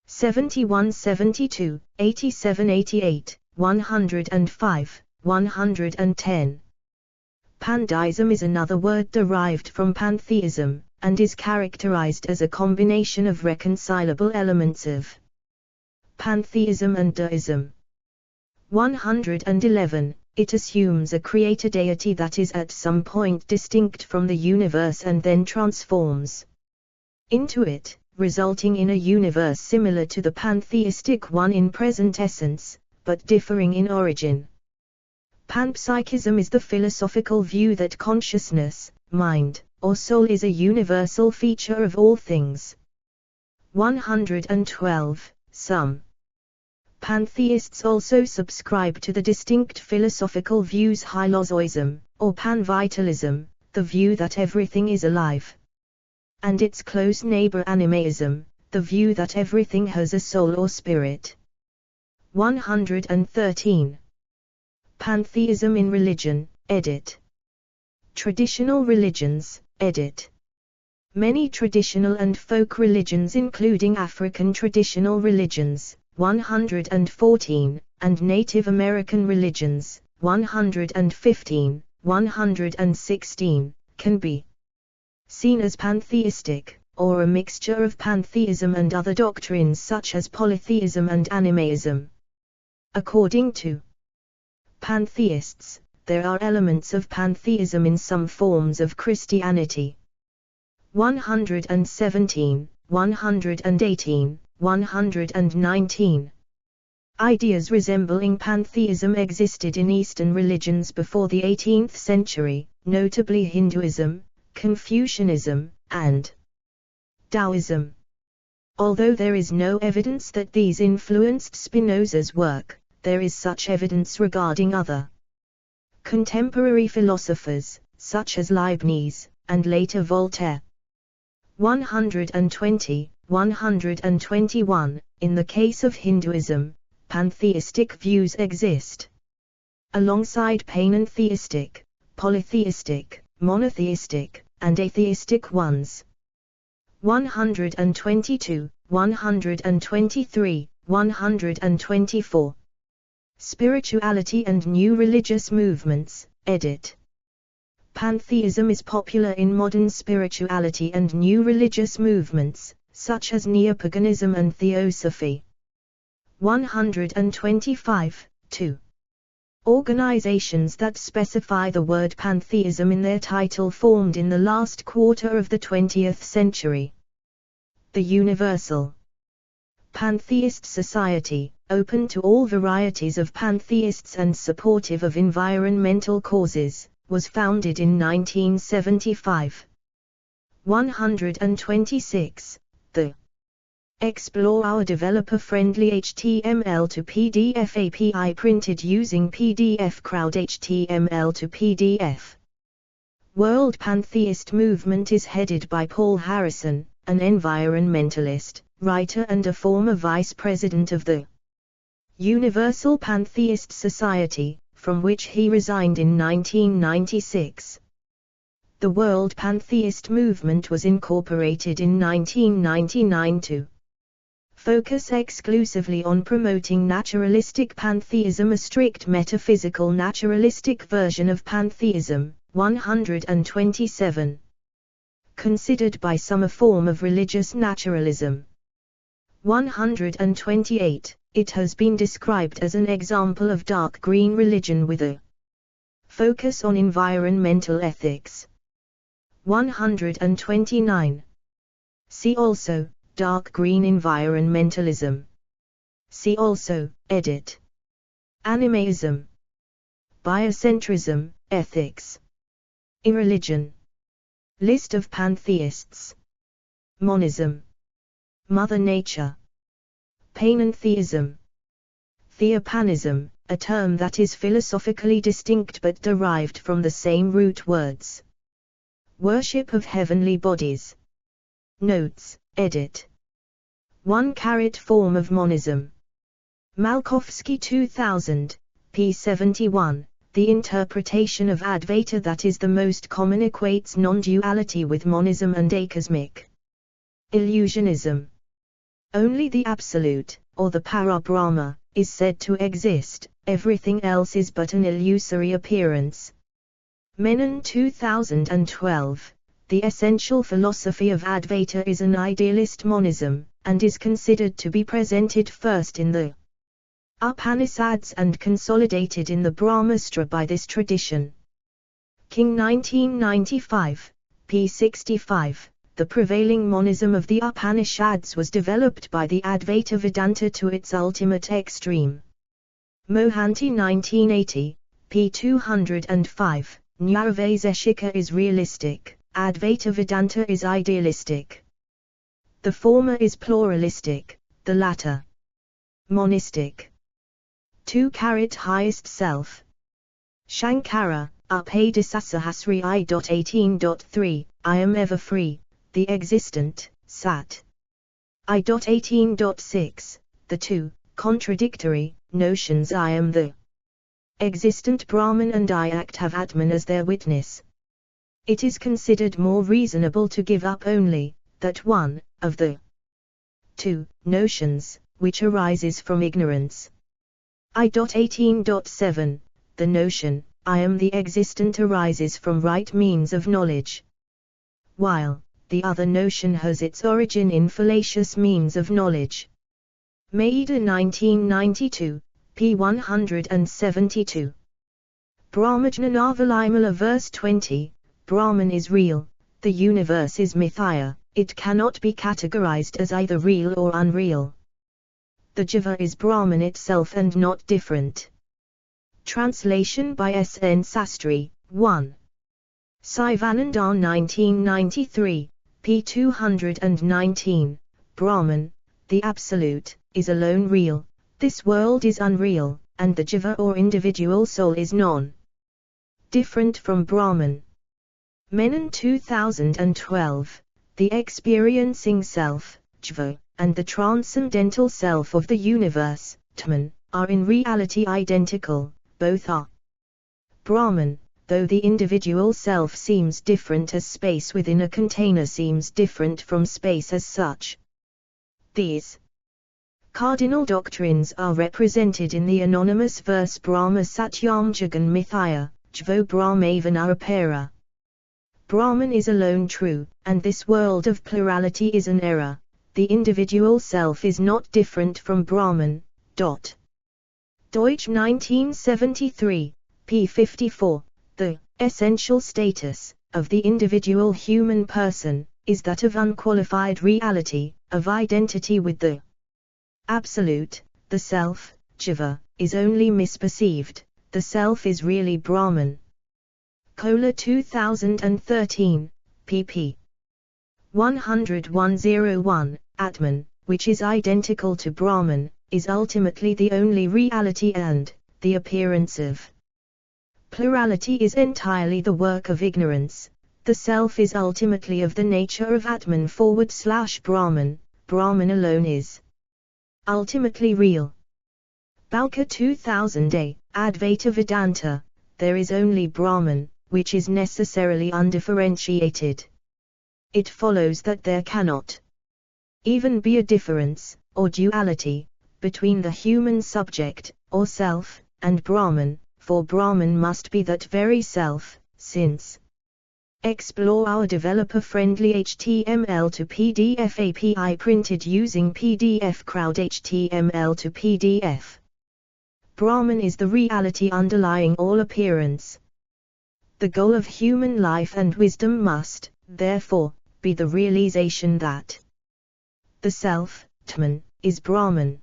71-72, 87-88, 105, 110. Pandeism is another word derived from pantheism, and is characterized as a combination of reconcilable elements of pantheism and deism. 111. It assumes a creator deity that is at some point distinct from the universe and then transforms into it, resulting in a universe similar to the pantheistic one in present essence, but differing in origin. Panpsychism is the philosophical view that consciousness, mind, or soul is a universal feature of all things. 112. Some pantheists also subscribe to the distinct philosophical views hylozoism, or panvitalism, the view that everything is alive, and its close neighbor animaism, the view that everything has a soul or spirit. 113. Pantheism in religion, edit. Traditional religions, edit. Many traditional and folk religions including African traditional religions, 114, and Native American religions, 115, 116, can be seen as pantheistic, or a mixture of pantheism and other doctrines such as polytheism and animaism. According to pantheists, there are elements of pantheism in some forms of Christianity. 117, 118, 119. Ideas resembling pantheism existed in Eastern religions before the 18th century, notably Hinduism, Confucianism, and Taoism. Although there is no evidence that these influenced Spinoza's work, there is such evidence regarding other contemporary philosophers, such as Leibniz, and later Voltaire. 120, 121. In the case of Hinduism, pantheistic views exist alongside panentheistic, polytheistic, monotheistic, and atheistic ones. 122, 123, 124. Spirituality and new religious movements, edit. Pantheism is popular in modern spirituality and new religious movements, such as neopaganism and theosophy. 125, 2. Organizations that specify the word pantheism in their title formed in the last quarter of the 20th century. The Universal Pantheist Society, open to all varieties of pantheists and supportive of environmental causes, was founded in 1975. 126. The Explore our developer-friendly HTML to PDF API printed using PDF Crowd HTML to PDF. World Pantheist Movement is headed by Paul Harrison, an environmentalist, writer and a former vice president of the Universal Pantheist Society, from which he resigned in 1996. The World Pantheist Movement was incorporated in 1999 to focus exclusively on promoting naturalistic pantheism, a strict metaphysical naturalistic version of pantheism. 127. Considered by some a form of religious naturalism. 128. It has been described as an example of dark green religion with a focus on environmental ethics. 129. See also, dark green environmentalism. See also, edit. Animaism. Biocentrism, ethics. Irreligion. List of pantheists. Monism. Mother Nature. Panentheism. Theopanism, a term that is philosophically distinct but derived from the same root words. Worship of heavenly bodies. Notes, edit. 1 form of monism. Malkovsky 2000, p. 71. The interpretation of Advaita that is the most common equates non-duality with monism and acosmic illusionism. Only the Absolute, or the Parabrahma, is said to exist, everything else is but an illusory appearance. Menon 2012, The essential philosophy of Advaita is an idealist monism, and is considered to be presented first in the Upanishads and consolidated in the Brahmastra by this tradition. King 1995, p. 65. The prevailing monism of the Upanishads was developed by the Advaita Vedanta to its ultimate extreme. Mohanty 1980, p. 205. Nirvaiseshika is realistic, Advaita Vedanta is idealistic. The former is pluralistic, the latter monistic. 2. Highest self. Shankara, Upadisasahasri I.18.3, I am ever free, the existent, Sat. I.18.6, the two contradictory notions I am the existent Brahman and I act have Atman as their witness. It is considered more reasonable to give up only that one of the two notions, which arises from ignorance. I.18.7, the notion, I am the existent arises from right means of knowledge, while the other notion has its origin in fallacious means of knowledge. Maida 1992, p. 172. Brahmajnanavalimala verse 20, Brahman is real, the universe is mithya, it cannot be categorized as either real or unreal. The Jiva is Brahman itself and not different. Translation by S. N. Sastry, 1. Sivananda 1993, p. 219, Brahman, the Absolute, is alone real, this world is unreal, and the Jiva or individual soul is non-different from Brahman. Menon 2012, the experiencing self, Jiva, and the transcendental self of the universe, Atman, are in reality identical, both are Brahman, though the individual self seems different as space within a container seems different from space as such. These cardinal doctrines are represented in the anonymous verse Brahma Satyam Jagan Mithya, Jvo Brahmavanarapara. Brahman is alone true, and this world of plurality is an error. The individual self is not different from Brahman. Deutsch 1973, p. 54. The essential status of the individual human person is that of unqualified reality, of identity with the Absolute. The self, Jiva, is only misperceived, the self is really Brahman. Kohler 2013, pp. 101. Atman, which is identical to Brahman, is ultimately the only reality and the appearance of plurality is entirely the work of ignorance. The self is ultimately of the nature of Atman / Brahman, Brahman alone is ultimately real. Balka 2000a, Advaita Vedanta, there is only Brahman, which is necessarily undifferentiated. It follows that there cannot even be a difference, or duality, between the human subject, or self, and Brahman, for Brahman must be that very self, since explore our developer-friendly HTML to PDF API printed using PDF Crowd HTML to PDF. Brahman is the reality underlying all appearance. The goal of human life and wisdom must, therefore, be the realization that the self, Atman, is Brahman.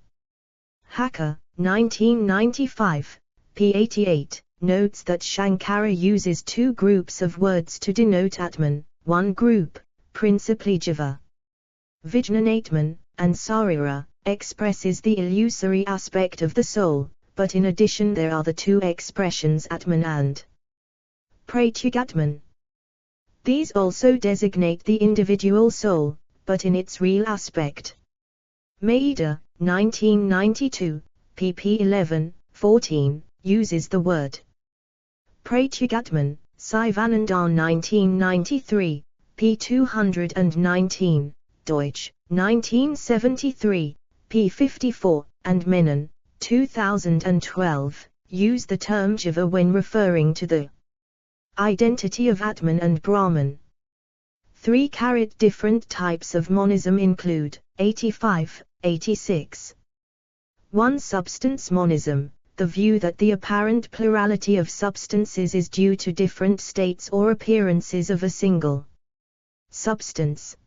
Hacker, 1995, p. 88, notes that Shankara uses two groups of words to denote Atman, one group, principally Jiva, Vijnanatman, and Sarira, expresses the illusory aspect of the soul, but in addition there are the two expressions Atman and Pratyugatman. These also designate the individual soul, but in its real aspect. Maida, 1992, pp. 11, 14, uses the word Pratyugatman. Sivananda 1993, p. 219, Deutsch, 1973, p. 54, and Menon, 2012, use the term Jiva when referring to the identity of Atman and Brahman. 3 different types of monism include 85, 86. 1. Substance monism, the view that the apparent plurality of substances is due to different states or appearances of a single substance.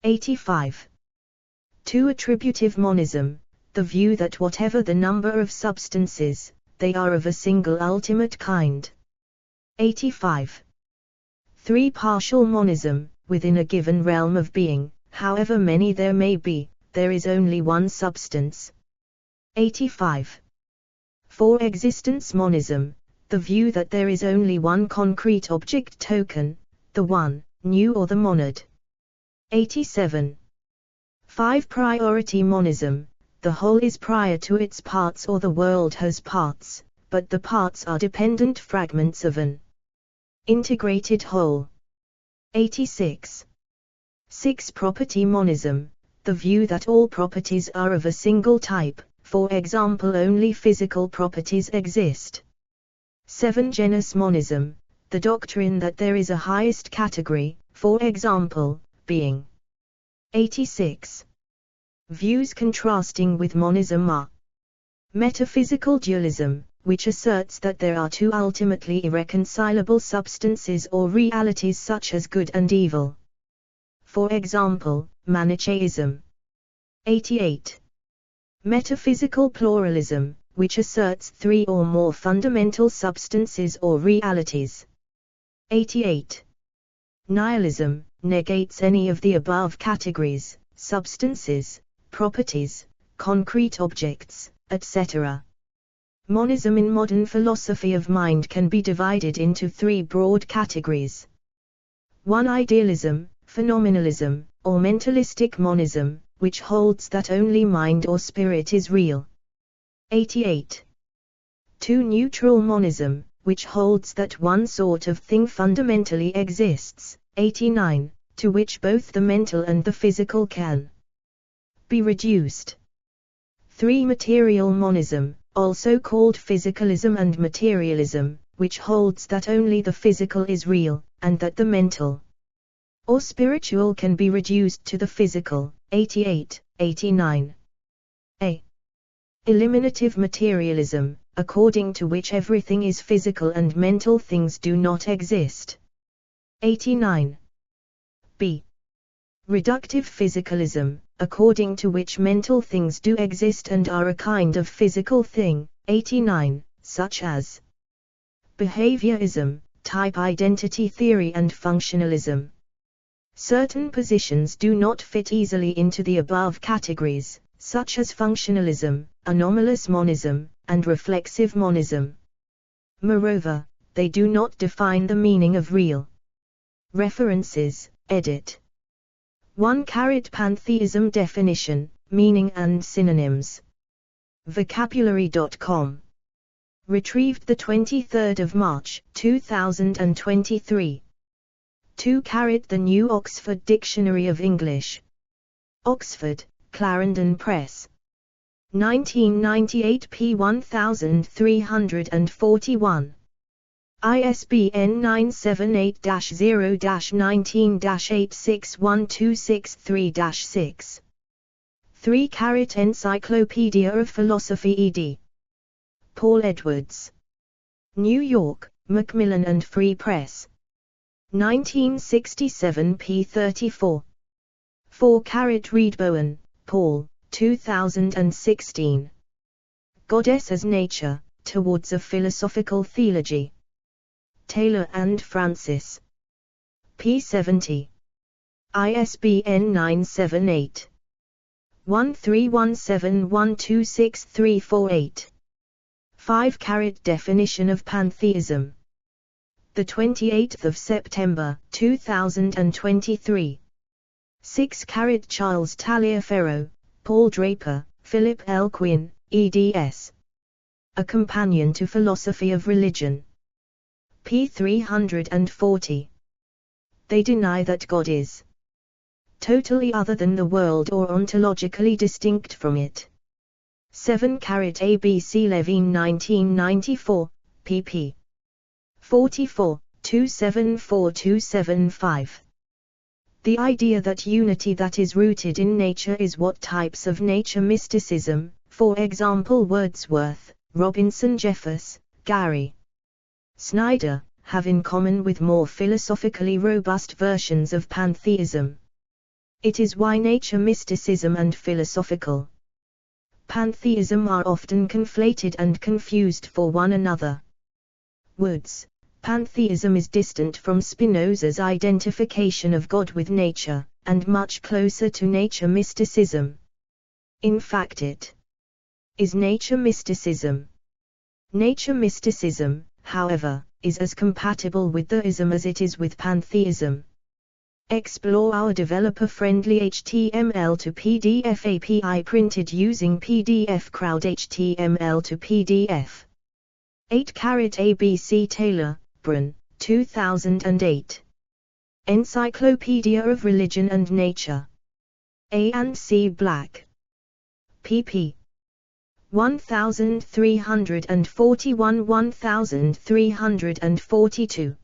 85. 2. Attributive monism, the view that whatever the number of substances, they are of a single ultimate kind. 85. 3. Partial monism, within a given realm of being, however many there may be, there is only one substance. 85. 4. Existence monism, the view that there is only one concrete object token, the one, nu or the monad. 87. 5. Priority monism, the whole is prior to its parts or the world has parts, but the parts are dependent fragments of an integrated whole. 86. 6. Property monism, the view that all properties are of a single type, for example only physical properties exist. 7. Genus monism, the doctrine that there is a highest category, for example, being. 86. Views contrasting with monism are metaphysical dualism, which asserts that there are two ultimately irreconcilable substances or realities such as good and evil. For example, Manichaeism. 88. Metaphysical pluralism, which asserts three or more fundamental substances or realities. 88. Nihilism, negates any of the above categories, substances, properties, concrete objects, etc. Monism in modern philosophy of mind can be divided into three broad categories. 1. Idealism, phenomenalism, or mentalistic monism, which holds that only mind or spirit is real. 88. 2. Neutral monism, which holds that one sort of thing fundamentally exists. 89. To which both the mental and the physical can be reduced. 3. Material monism, also called physicalism and materialism, which holds that only the physical is real, and that the mental or spiritual can be reduced to the physical. 88, 89. A. Eliminative materialism, according to which everything is physical and mental things do not exist. 89. B. Reductive physicalism, according to which mental things do exist and are a kind of physical thing. 89, such as behaviorism, type identity theory and functionalism. Certain positions do not fit easily into the above categories, such as functionalism, anomalous monism, and reflexive monism. Moreover, they do not define the meaning of real. References, edit. 1. Pantheism definition, meaning and synonyms. Vocabulary.com. Retrieved 23 March, 2023. 2. The New Oxford Dictionary of English. Oxford, Clarendon Press. 1998 p. 1341. ISBN 978-0-19-861263-6. 3. Encyclopedia of Philosophy ed. Paul Edwards. New York, Macmillan and Free Press. 1967 p. 34. 4. Reed-Bowen, Paul, 2016. Goddess as Nature, Towards a Philosophical Theology. Taylor and Francis. p. 70. ISBN 978 1317126348. 5. Definition of Pantheism. 28 September, 2023. 6. Charles Taliaferro, Paul Draper, Philip L. Quinn, eds. A Companion to Philosophy of Religion. p. 340. They deny that God is totally other than the world or ontologically distinct from it. 7. ABC Levine 1994, pp. 44, 274-275. The idea that unity that is rooted in nature is what types of nature mysticism, for example Wordsworth, Robinson Jeffers, Gary Snyder, have in common with more philosophically robust versions of pantheism. It is why nature mysticism and philosophical pantheism are often conflated and confused for one another. Woods. Pantheism is distant from Spinoza's identification of God with nature, and much closer to nature mysticism. In fact, it is nature mysticism. Nature mysticism, however, is as compatible with theism as it is with pantheism. Explore our developer-friendly HTML to PDF API printed using PDF Crowd HTML to PDF. 8-ABC Taylor, Brun, 2008. Encyclopedia of Religion and Nature. A and C Black. pp. 1341-1342.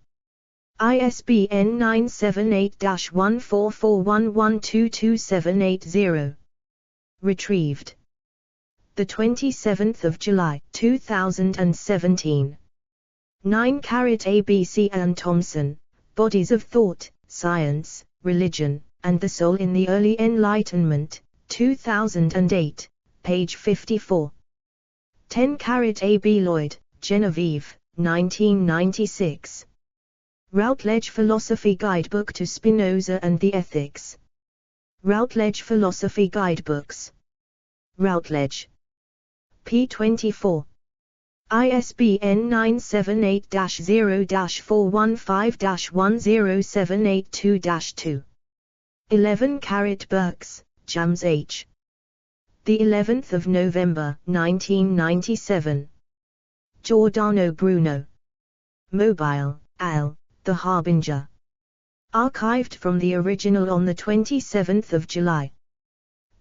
ISBN 978-1441122780. Retrieved. The 27th of July, 2017. 9-ABC Ann Thompson, Bodies of Thought, Science, Religion, and the Soul in the Early Enlightenment, 2008, page 54. 10-A. Lloyd, Genevieve, 1996. Routledge Philosophy Guidebook to Spinoza and the Ethics. Routledge Philosophy Guidebooks. Routledge. p. 24. ISBN 978-0-415-10782-2. 11 Burks, James H. The 11th of November, 1997. Giordano Bruno. Mobile, Al, The Harbinger. Archived from the original on the 27th of July.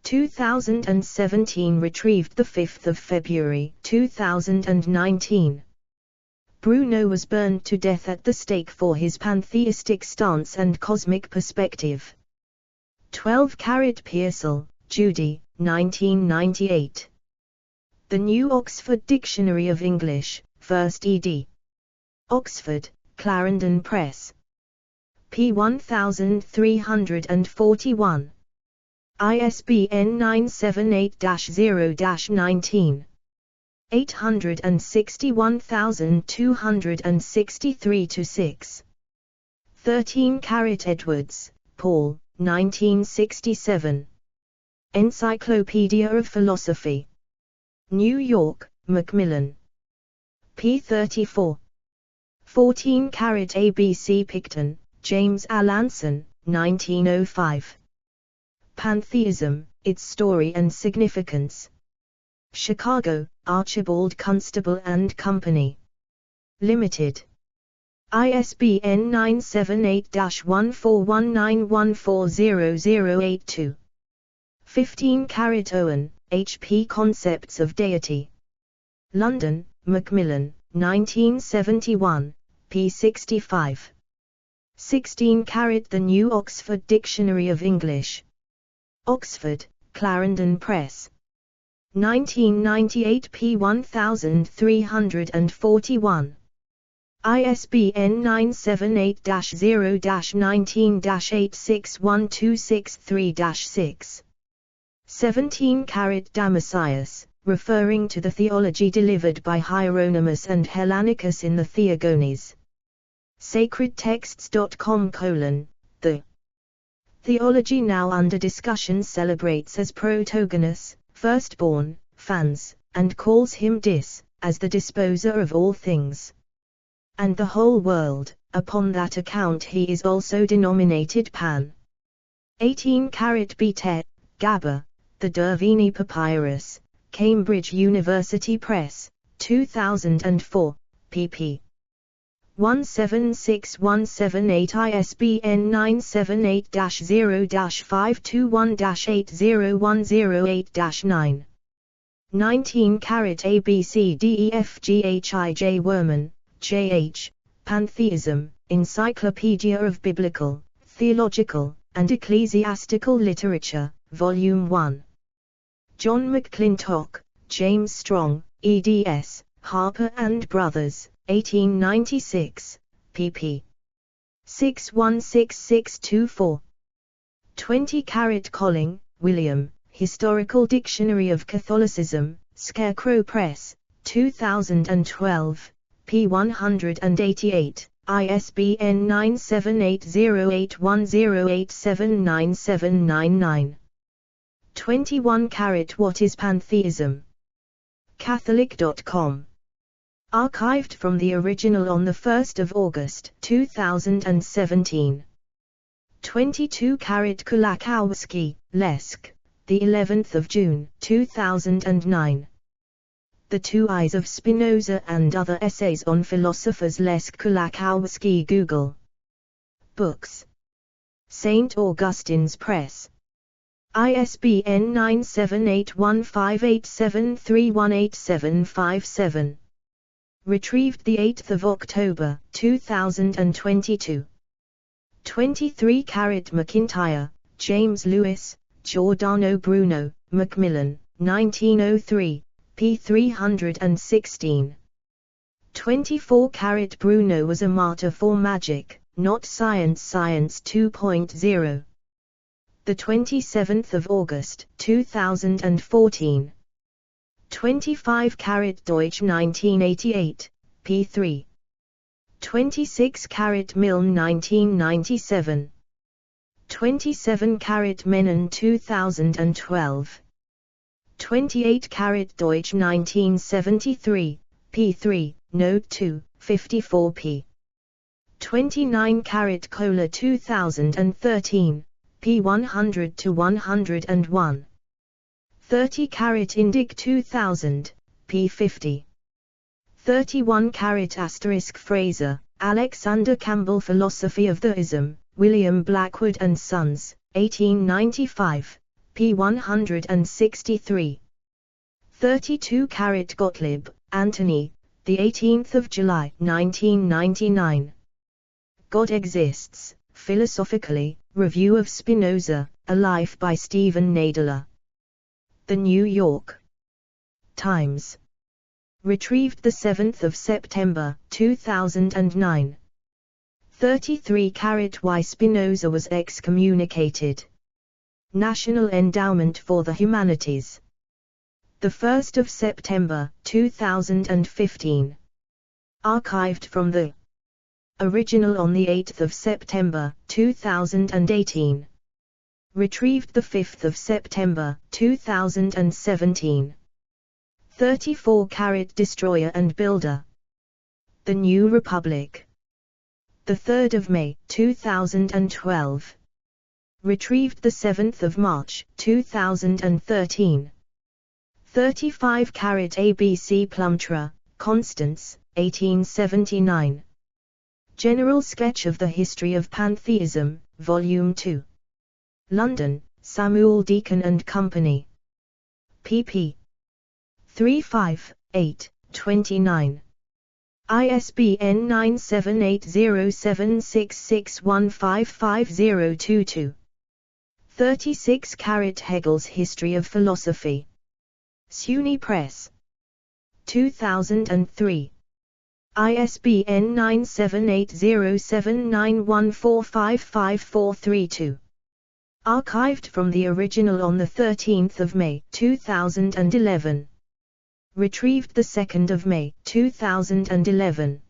2017, retrieved the 5th of February 2019. Bruno was burned to death at the stake for his pantheistic stance and cosmic perspective. 12 Pearsall, Judy, 1998. The New Oxford Dictionary of English, 1st ed. Oxford, Clarendon Press. p. 1341. ISBN 978-0-19. 861263-6. 13 Edwards, Paul, 1967. Encyclopedia of Philosophy. New York, Macmillan. p. 34. 14 ABC Picton, James Alanson, 1905. Pantheism, Its Story and Significance. Chicago, Archibald Constable and Company. Limited. ISBN 978-1419140082. 15 Owen, H.P. Concepts of Deity. London, Macmillan, 1971, p. 65. 16 The New Oxford Dictionary of English. Oxford, Clarendon Press. 1998, p. 1341. ISBN 978-0-19-861263-6. 17 Damascius, referring to the theology delivered by Hieronymus and Hellanicus in the Theogonies. Sacredtexts.com: The theology now under discussion celebrates as Protogonus, firstborn, Phans, and calls him Dis, as the disposer of all things. And the whole world, upon that account he is also denominated Pan. 18 B. Gabber, The Dervini Papyrus, Cambridge University Press, 2004, pp. 176178. ISBN 978-0-521-80108-9. 19 ABCDEFGHIJ Werman, J.H., Pantheism, Encyclopedia of Biblical, Theological, and Ecclesiastical Literature, Volume 1. John McClintock, James Strong, eds, Harper and Brothers, 1896, pp. 616624. 20 Colling, William, Historical Dictionary of Catholicism, Scarecrow Press, 2012, p. 188, ISBN 9780810879799. 21 What is Pantheism? Catholic.com. Archived from the original on 1 August 2017. 22 Kulakowski, Lesk, the 11th of June 2009. The Two Eyes of Spinoza and Other Essays on Philosophers. Lesk Kulakowski. Google Books. St. Augustine's Press. ISBN 9781587318757. Retrieved 8 October 2022. 23 McIntyre, James Lewis, Giordano Bruno, Macmillan, 1903, p. 316. 24 Bruno was a martyr for magic, not science. Science 2.0. The 27th of August 2014. 25 Deutsch 1988, p. 3. 26 Milne 1997. 27 Menon 2012. 28 Deutsch 1973, p. 3, Note 2, 54p. 29 Kohler 2013, p. 100-101. 30 Indig 2000, p. 50. 31 Fraser, Alexander Campbell. Philosophy of Theism, William Blackwood and Sons, 1895, p. 163. 32 Gottlieb, Anthony, the 18th of July 1999. God Exists, Philosophically, Review of Spinoza, A Life by Stephen Nadler. The New York Times. Retrieved 7 September 2009. 33 Why Spinoza was excommunicated. National Endowment for the Humanities. 1 September 2015. Archived from the original on 8 September 2018. Retrieved 5 September 2017. 34 Destroyer and Builder. The New Republic. 3 May 2012. Retrieved 7 March 2013. 35 ABC Plumtra, Constance, 1879. General Sketch of the History of Pantheism, Volume 2. London, Samuel Deacon and Company. pp. 358-29. ISBN 9780766155022. 36 Hegel's History of Philosophy. SUNY Press. 2003. ISBN 9780791455432. Archived from the original on 13 May 2011. Retrieved 2 May 2011.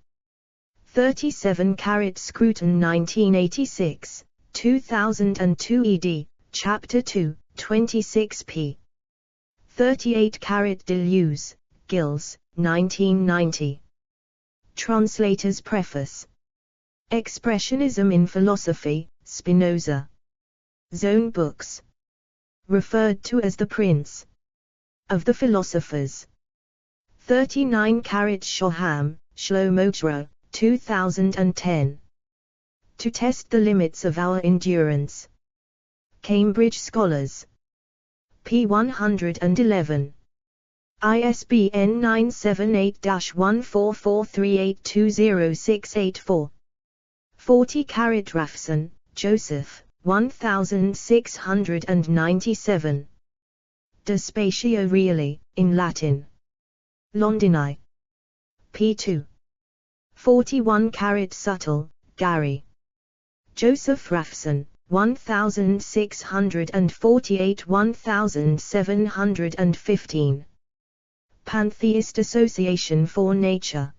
37 Scruton 1986, 2002 ed., Chapter 2, 26p. 38 Deleuze, Gilles, 1990. Translator's Preface. Expressionism in Philosophy, Spinoza. Zone Books. Referred to as the Prince of the Philosophers. 39 Shoham, Shlomo, 2010. To Test the Limits of Our Endurance. Cambridge Scholars. p. 111. ISBN 978-1443820684. 40 Raffson, Joseph, 1697. De Spatio Reali, in Latin. Londini. p. 41 Subtle, Gary. Joseph Raffson, 1648–1715. Pantheist Association for Nature.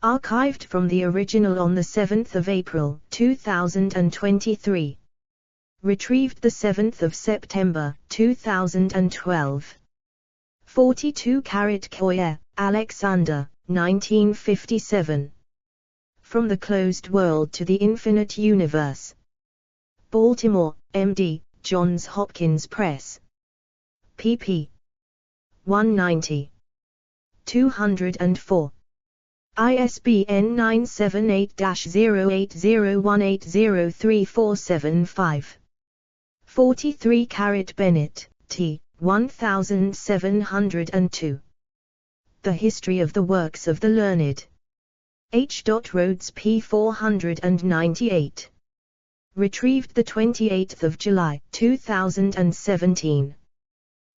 Archived from the original on 7 April 2023. Retrieved 7 September 2012. 42 Koyer, Alexander, 1957. From the Closed World to the Infinite Universe. Baltimore, M.D., Johns Hopkins Press. pp. 190. 204. ISBN 978-0801803475. 43 Bennett, T. 1702. The History of the Works of the Learned. H. Rhodes p. 498. Retrieved 28 July 2017.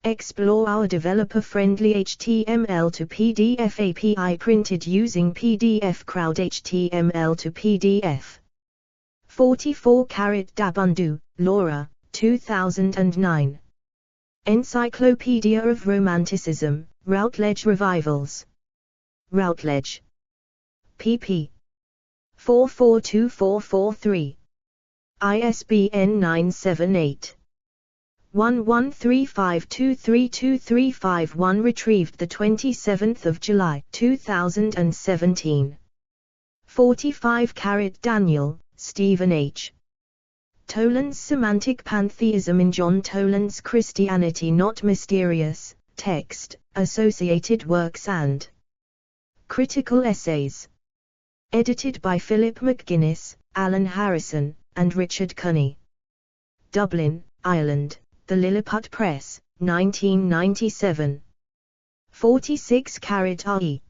Explore our developer-friendly HTML to PDF API printed using PDF Crowd HTML to PDF. 44 Dabundu, Laura, 2009. Encyclopedia of Romanticism, Routledge Revivals. Routledge. pp. 442443. ISBN 978. 1135232351. Retrieved 27 July 2017. 45 Daniel, Stephen H. Toland's Semantic Pantheism in John Toland's Christianity Not Mysterious, Text, Associated Works and Critical Essays. Edited by Philip McGuinness, Alan Harrison, and Richard Cunney. Dublin, Ireland, The Lilliput Press, 1997. 46 R.E.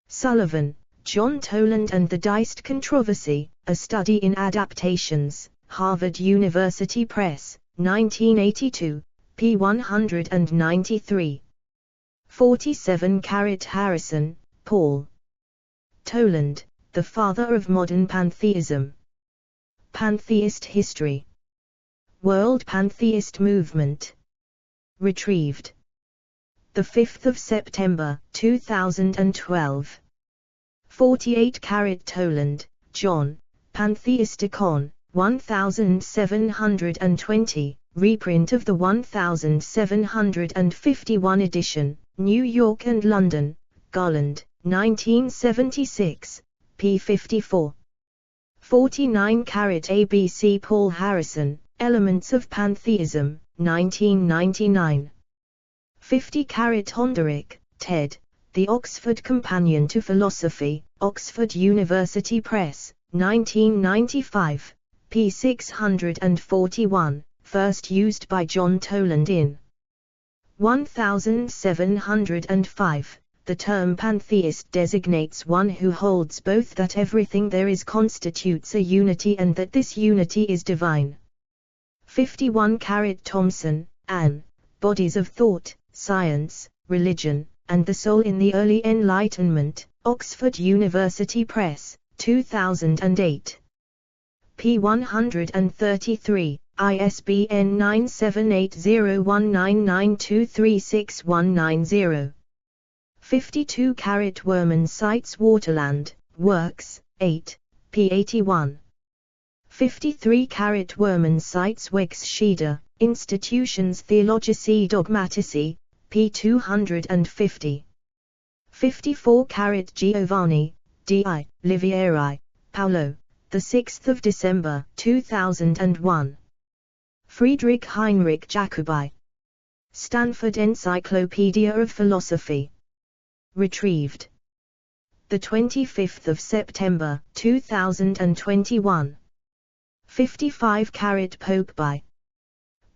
Sullivan, John Toland and the Deist Controversy, A Study in Adaptations, Harvard University Press, 1982, p. 193. 47 Harrison, Paul. Toland, the Father of Modern Pantheism. Pantheist History. World Pantheist Movement. Retrieved 5 September 2012. 48 Toland, John, Pantheisticon, 1720, reprint of the 1751 edition, New York and London, Garland, 1976, p. 54. 49 ABC Paul Harrison, Elements of Pantheism, 1999. 50 Honderick, Ted, The Oxford Companion to Philosophy, Oxford University Press, 1995, p. 641, first used by John Toland in 1705. The term pantheist designates one who holds both that everything there is constitutes a unity and that this unity is divine. 51 Thompson, Anne, Bodies of Thought, Science, Religion, and the Soul in the Early Enlightenment, Oxford University Press, 2008. p. 133, ISBN 9780199236190. 52 Werman cites Waterland, Works, 8, p. 81. 53 Werman cites Wex Schieder, Institutions Theologici Dogmatici, p. 250. 54 Giovanni, D.I., Livieri, Paolo, 6 December 2001. Friedrich Heinrich Jacobi. Stanford Encyclopedia of Philosophy. Retrieved 25 September 2021. 55 Pope by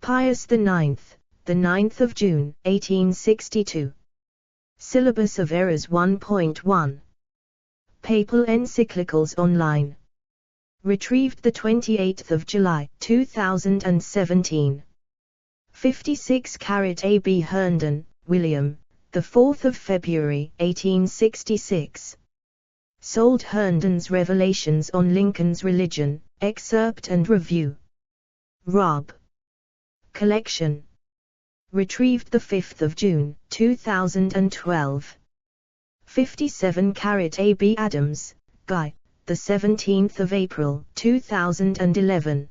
Pius IX, 9 June 1862. Syllabus of Errors 1.1. Papal Encyclicals Online. Retrieved the 28th of July, 2017. 56 carat A.B. Herndon, William, the 4th of February, 1866. Sold Herndon's Revelations on Lincoln's Religion, Excerpt and Review. Rob. Collection. Retrieved the 5th of June, 2012. 57 carat A.B. Adams, Guy, the 17th of April, 2011.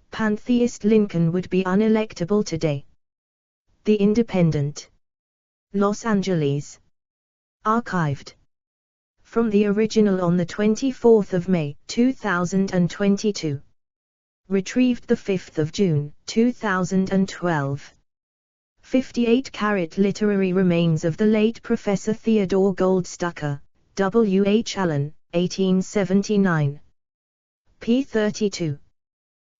Pantheist Lincoln would be unelectable today. The Independent. Los Angeles. Archived. From the original on the 24th of May, 2022. Retrieved the 5th of June, 2012. 58 carat literary remains of the late Professor Theodore Goldstucker, W. H. Allen, 1879. p. 32.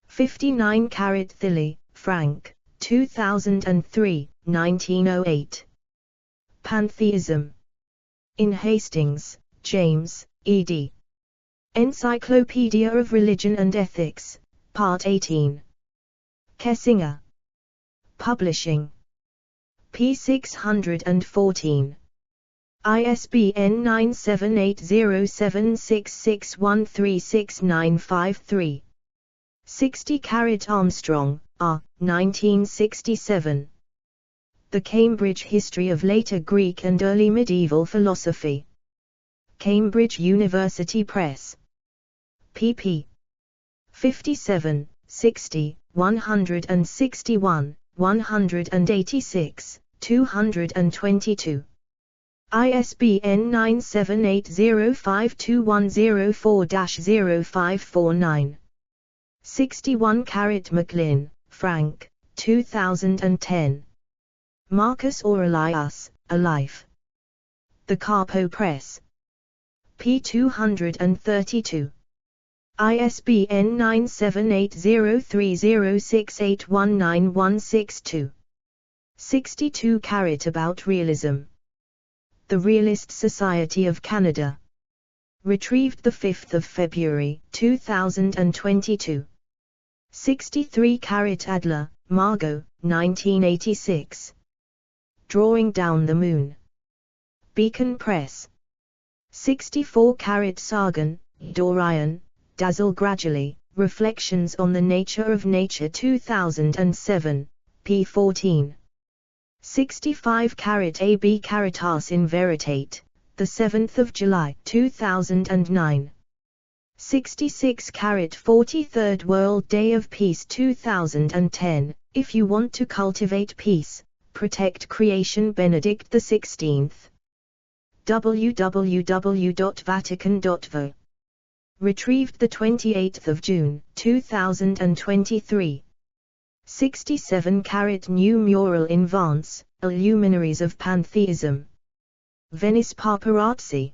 59 carat Thilly, Frank, 2003, 1908. Pantheism. In Hastings, James, ed. Encyclopedia of Religion and Ethics, Part 18. Kessinger. Publishing. p. 614. ISBN 9780766136953. 60 carat Armstrong, R. 1967. The Cambridge History of Later Greek and Early Medieval Philosophy. Cambridge University Press. pp. 57, 60, 161, 186, 222. ISBN 978052104-0549. 61 carat Macklin, Frank, 2010. Marcus Aurelius, A Life. The Carpo Press. p. 232. ISBN 9780306819162. 62 carat About Realism. The Realist Society of Canada. Retrieved the 5th of February, 2022. 63 carat Adler, Margot, 1986. Drawing Down the Moon. Beacon Press. 64 carat Sargon, Dorian, Dazzle Gradually, Reflections on the Nature of Nature 2007, p. 14. 65 carat A.B. Caritas in Veritate, the 7th of July 2009. 66 carat 43rd World Day of Peace 2010. If you want to cultivate peace, protect creation. Benedict XVI. www.vatican.vo. Retrieved the 28th of June, 2023. 67 carat New Mural in Vance, Illuminaries of Pantheism. Venice Paparazzi.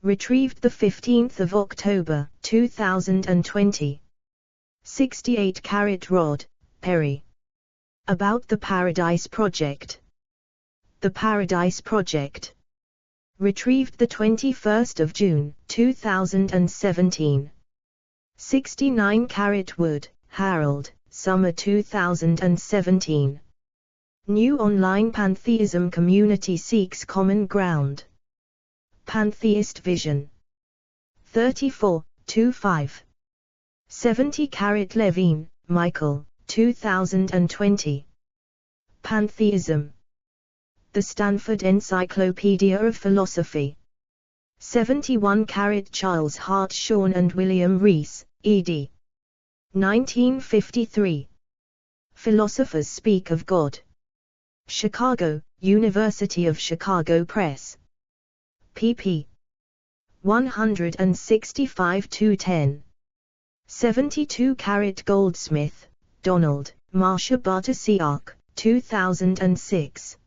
Retrieved the 15th of October, 2020. 68 carat Rod, Perry. About the Paradise Project. The Paradise Project. Retrieved the 21st of June, 2017. 69 carat Wood, Harold, Summer 2017. New online Pantheism community seeks common ground. Pantheist Vision. 34, 25. 70 carat Levine, Michael, 2020. Pantheism. The Stanford Encyclopedia of Philosophy. 71 carat Charles Hartshorne and William Rees, ed. 1953. Philosophers Speak of God. Chicago, University of Chicago Press. pp. 165-10. 72 carat Goldsmith, Donald, Marcia Bartosiak, 2006.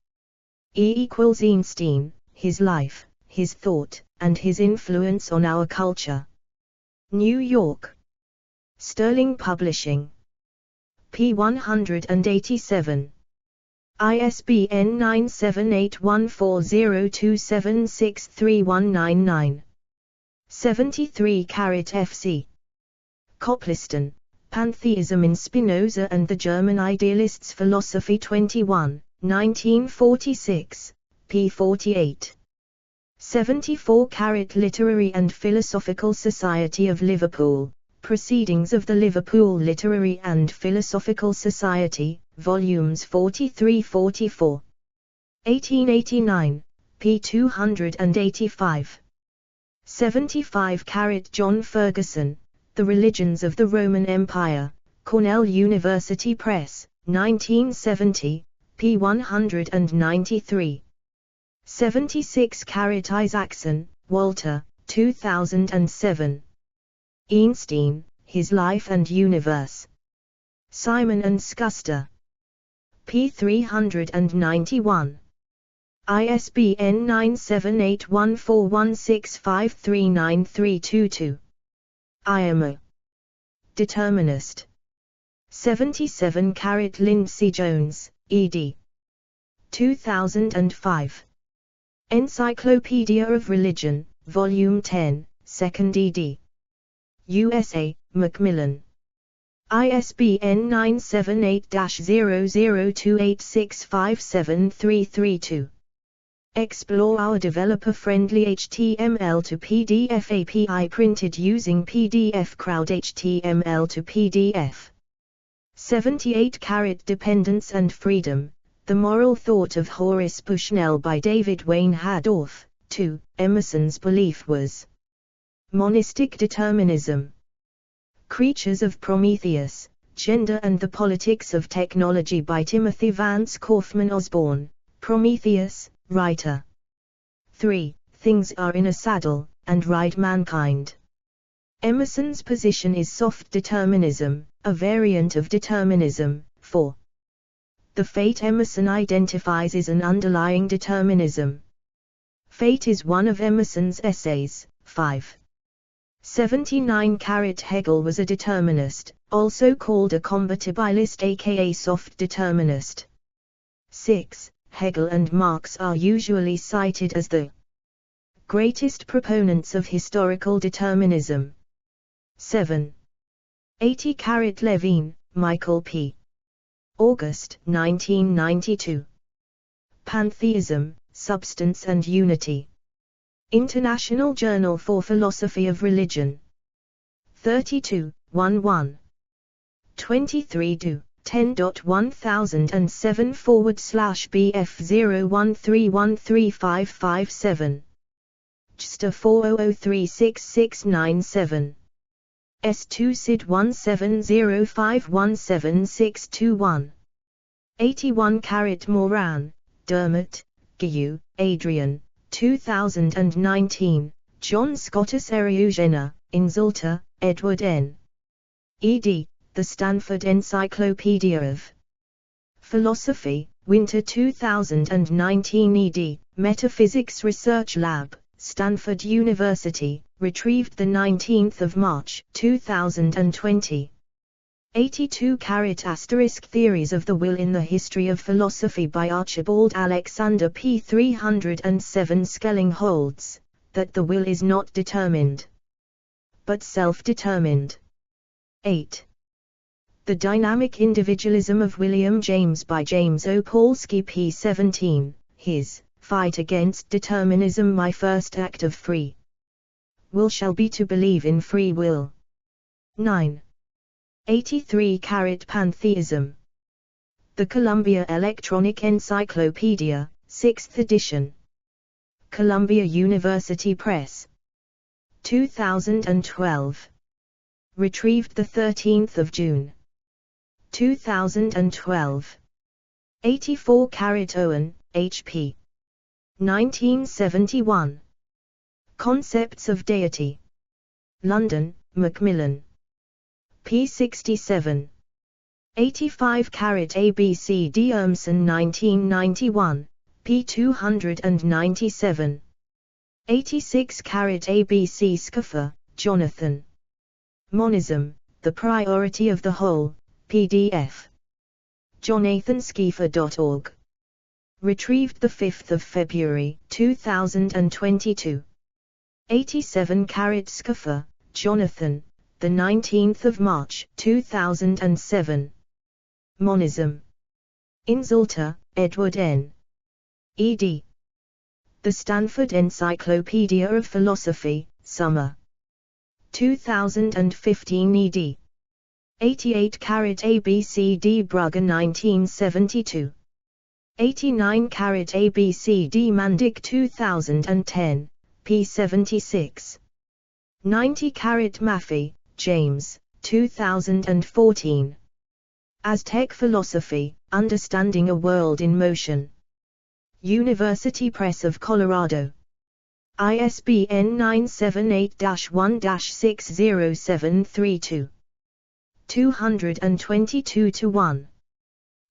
E. Einstein, His Life, His Thought, and His Influence on Our Culture. New York. Sterling Publishing. p. 187. ISBN 9781402763199. 73 carat FC. Copleston, Pantheism in Spinoza and the German Idealists Philosophy 21, 1946, p. 48. 74 Literary and Philosophical Society of Liverpool, Proceedings of the Liverpool Literary and Philosophical Society, volumes 43-44. 1889, p. 285. 75 John Ferguson, The Religions of the Roman Empire, Cornell University Press, 1970, p. 193. 76 Isaacson, Walter, 2007. Einstein, His Life and Universe. Simon and Schuster. p. 391. ISBN 9781416539322. I am a determinist. 77 Lindsay Jones, ed. 2005. Encyclopedia of Religion, Volume 10, 2nd ed. USA, Macmillan. ISBN 978-0028657332. Explore our developer-friendly HTML to PDF API printed using PDF Crowd HTML to PDF. 78 Dependence and Freedom, The Moral Thought of Horace Bushnell by David Wayne Hadorf. 2. Emerson's belief was monistic determinism. Creatures of Prometheus, Gender and the Politics of Technology by Timothy Vance Kaufman Osborne, Prometheus, writer. 3. Things Are in a Saddle, and Ride Mankind. Emerson's position is soft determinism, a variant of determinism. 4. The fate Emerson identifies is an underlying determinism. Fate is one of Emerson's essays. 5. 79 Hegel was a determinist, also called a compatibilist aka soft determinist. 6. Hegel and Marx are usually cited as the greatest proponents of historical determinism. 7. 80 Levine, Michael P. August 1992. Pantheism, Substance and Unity. International Journal for Philosophy of Religion. 32, 11. 23 to 10.1007/BF01313557. JSTOR 40036697. S2 SID 17051761. 81 Moran, Dermot, Guillou, Adrian, 2019, John Scottus Eugena, Insulta, Edward N. ed., The Stanford Encyclopedia of Philosophy, Winter 2019 ed., Metaphysics Research Lab, Stanford University, retrieved 19 March 2020. 82 Theories of the Will in the History of Philosophy by Archibald Alexander p. 307. Schelling holds that the will is not determined, but self-determined. 8. The Dynamic Individualism of William James by James Opolsky p. 17, his Fight Against Determinism, My First Act of Free Will Shall Be to Believe in Free Will. 9. 83 Pantheism. The Columbia Electronic Encyclopedia, 6th edition. Columbia University Press. 2012. Retrieved 13 June. 2012. 84 Owen, H.P. 1971. Concepts of Deity. London, Macmillan. p. 67. 85 ABCD Urmson 1991, p. 297. 86 ABC Scuffer, Jonathan. Monism, The Priority of the Whole, PDF. jonathanskiefer.org. Retrieved 5 February 2022. 87 Scuffer, Jonathan, the 19th of March, 2007. Monism. Insulter, Edward N. ed. The Stanford Encyclopedia of Philosophy, Summer. 2015 ed. 88 ABCD Brugger 1972. 89 ABCD Mandik 2010, p. 76. 90 Maffei, James, 2014. Aztec Philosophy, Understanding a World in Motion. University Press of Colorado. ISBN 978-1-60732. 222-1.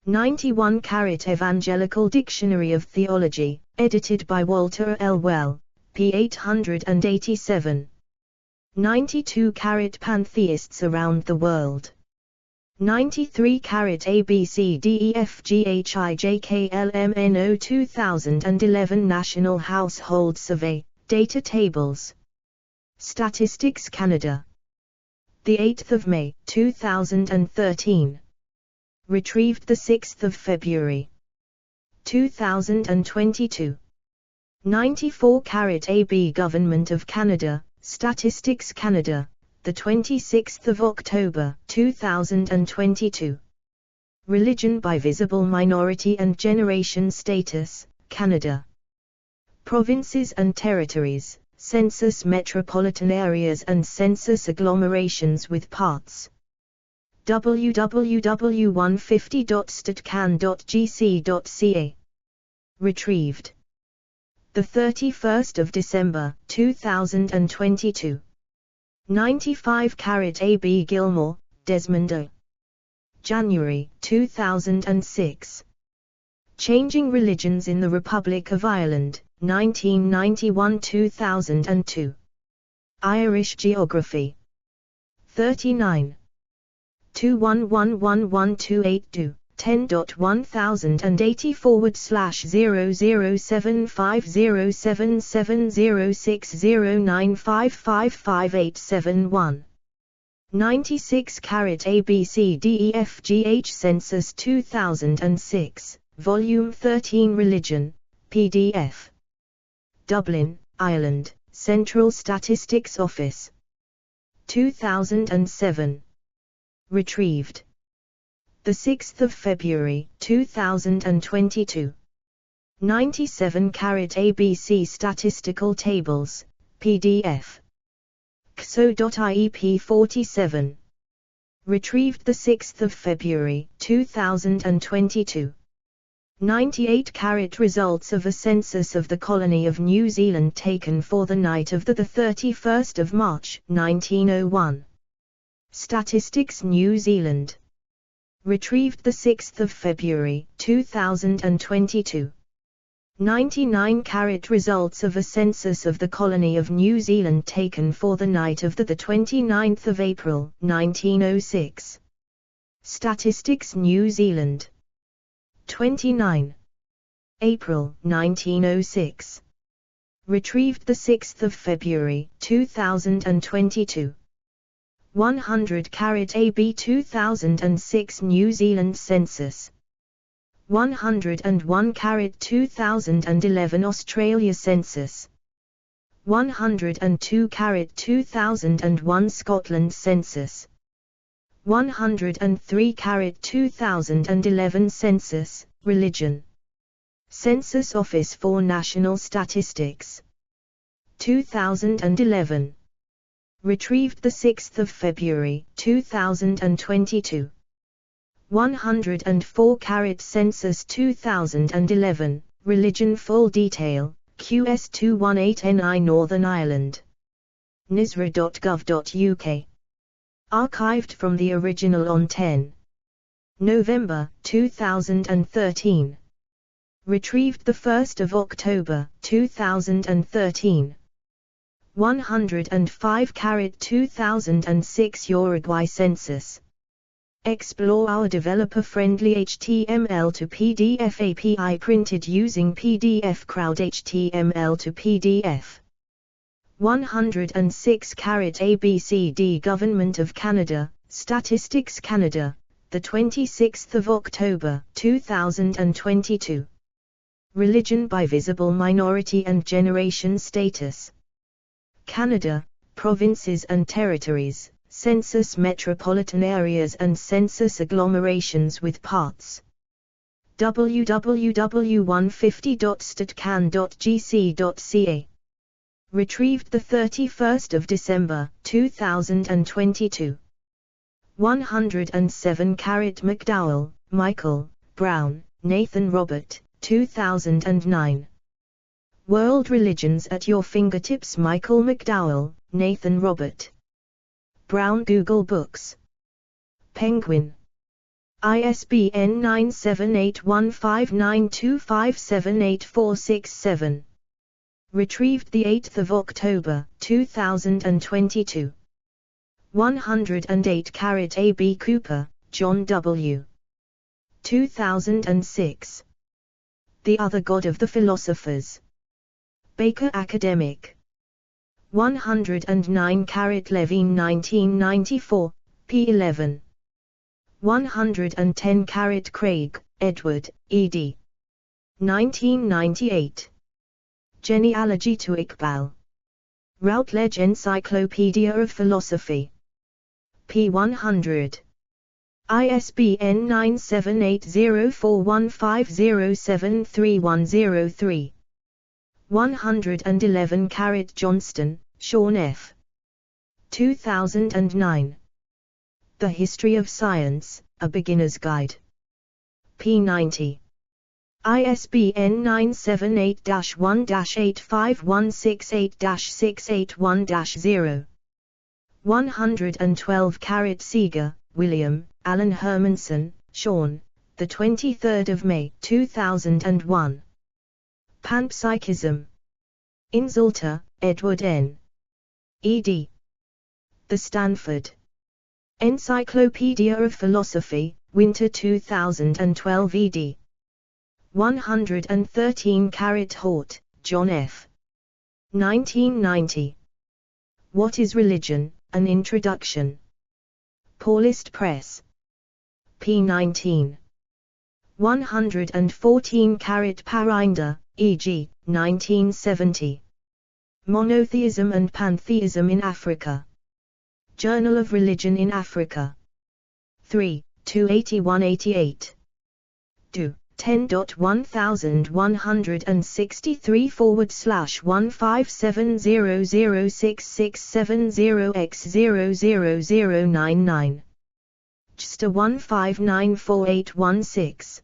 91 Evangelical Dictionary of Theology, edited by Walter L. Well, p. 887. 92 Pantheists Around the World. 93 ABCDEFGHIJKLMNO 2011 National Household Survey, Data Tables. Statistics Canada. 8 May, 2013. Retrieved 6 February. 2022. 94 AB Government of Canada, Statistics Canada, 26 October, 2022. Religion by Visible Minority and Generation Status, Canada. Provinces and Territories, Census Metropolitan Areas and Census Agglomerations with Parts. www.150.statcan.gc.ca. Retrieved 31 December, 2022. 95 AB Gilmore, Desmond O. January, 2006. Changing Religions in the Republic of Ireland, 1991-2002. Irish Geography. 39. 21111282. 10.1080/00750770609555871. 96 ABCDEFGH Census 2006, Volume 13 Religion, PDF. Dublin, Ireland, Central Statistics Office. 2007. Retrieved 6 February, 2022. 97 ABC Statistical Tables, PDF. XO.IEP 47. Retrieved 6 February, 2022. 98 Results of a census of the colony of New Zealand taken for the night of the 31st of March, 1901. Statistics New Zealand. Retrieved 6 February, 2022. 99 Results of a census of the colony of New Zealand taken for the night of the 29th of April, 1906. Statistics New Zealand. 29. April, 1906. Retrieved 6 February, 2022. 100 AB 2006 New Zealand Census. 101 2011 Australia Census. 102 2001 Scotland Census. 103 2011 Census, Religion. Census Office for National Statistics. 2011. Retrieved 6 February, 2022. 104 Census 2011, Religion Full Detail, QS218NI Northern Ireland. nisra.gov.uk. Archived from the original on 10 November, 2013. Retrieved 1 October, 2013. 105 2006 Uruguay Census. Explore our developer-friendly HTML to PDF API printed using PDF Crowd HTML to PDF. 106 ABCD Government of Canada, Statistics Canada, the 26th of October, 2022. Religion by visible minority and generation status. Canada, provinces and territories, census metropolitan areas and census agglomerations with parts. www.150.statcan.gc.ca. Retrieved 31 December, 2022. 107 McDowell, Michael, Brown, Nathan Robert, 2009. World Religions at Your Fingertips. Michael McDowell, Nathan Robert. Brown. Google Books. Penguin. ISBN 9781592578467. Retrieved 8 October, 2022. 108 A. B. Cooper, John W. 2006. The Other God of the Philosophers. Baker Academic. 109 Levine 1994, p. 11. 110 Craig, Edward, ed. 1998. Genealogy to Iqbal. Routledge Encyclopedia of Philosophy. p. 100. ISBN 9780415073103. 111 Johnston, Sean F. 2009. The History of Science, A Beginner's Guide. p. 90. ISBN 978-1-85168-681-0. 112 Seeger, William, Alan Hermanson, Sean, the 23rd of May, 2001. Panpsychism. Insulter, Edward N. ed. The Stanford Encyclopedia of Philosophy, Winter 2012 ed. 113 Hort, John F. 1990. What is Religion? An Introduction. Paulist Press. p. 19. 114 Parinder, e.g., 1970. Monotheism and Pantheism in Africa. Journal of Religion in Africa. 3, 281-88. Do. 10.101167066770x00099. JSTA 1594816.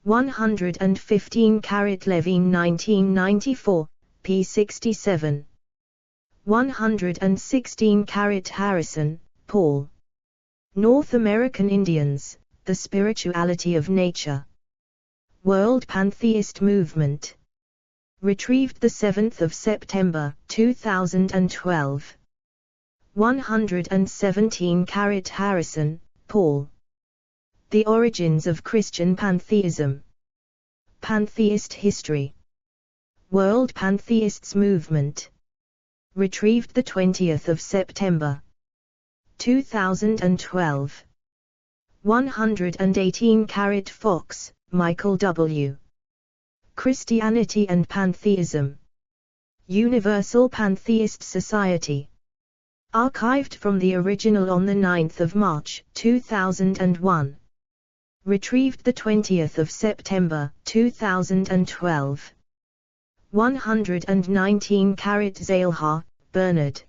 115 Levine 1994, p. 67. 116 Harrison, Paul. North American Indians, The Spirituality of Nature. World Pantheist Movement. Retrieved 7 September, 2012. 117 Harrison, Paul. The Origins of Christian Pantheism. Pantheist History. World Pantheists Movement. Retrieved 20 September, 2012. 118 Fox, Michael W. Christianity and Pantheism. Universal Pantheist Society. Archived from the original on 9 March, 2001. Retrieved 20 September, 2012. 119 Zalha, Bernard.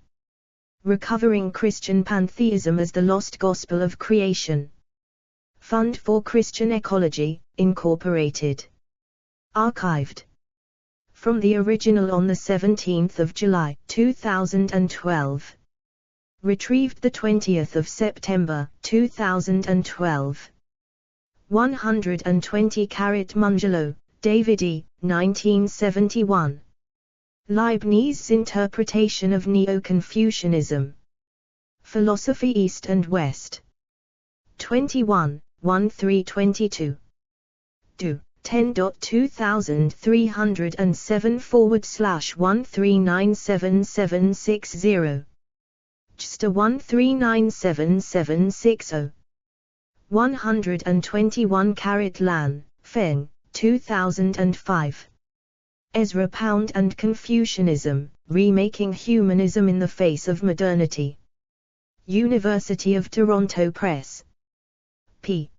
Recovering Christian Pantheism as the Lost Gospel of Creation. Fund for Christian Ecology, Incorporated. Archived from the original on 17 July, 2012. Retrieved 20 September, 2012. 120 Mungelo, David E., 1971. Leibniz's Interpretation of Neo-Confucianism. Philosophy East and West. 21, 1322. Do. 10.2307/1397760. JSTA 1397760. 121 Lan, Feng, 2005. Ezra Pound and Confucianism, Remaking Humanism in the Face of Modernity. University of Toronto Press. p.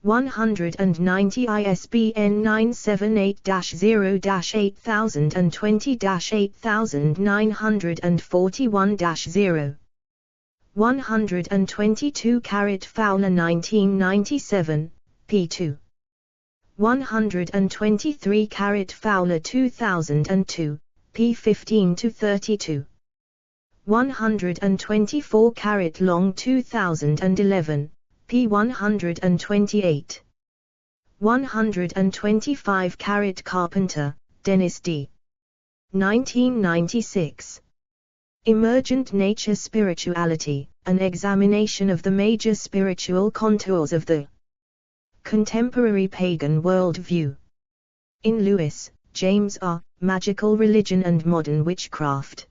190 ISBN 978-0-8020-8941-0. 122 Fowler 1997, p. 2. 123 Fowler 2002, p. 15-32. 124 Long 2011, p. 128. 125 Carpenter, Dennis D. 1996. Emergent Nature Spirituality, an examination of the major spiritual contours of the contemporary pagan worldview. In Lewis, James R., Magical Religion and Modern Witchcraft.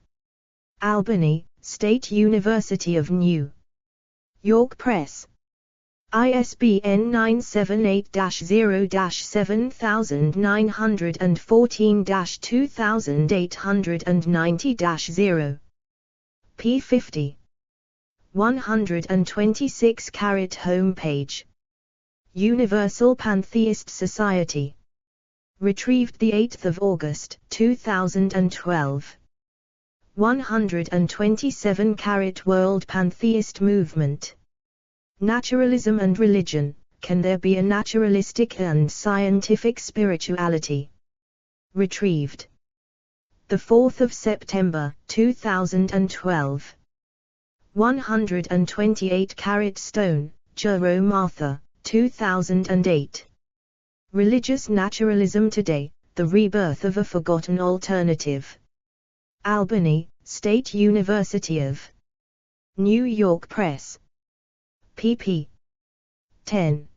Albany, State University of New York Press. ISBN 978-0-7914-2890-0. p. 50. 126 Homepage. Universal Pantheist Society. Retrieved 8 August 2012. 127 World Pantheist Movement. Naturalism and Religion, Can There Be a Naturalistic and Scientific Spirituality? Retrieved 4 September 2012. 128 Stone, Jerome Arthur, 2008. Religious Naturalism Today, The Rebirth of a Forgotten Alternative. Albany, State University of New York Press. pp. 10.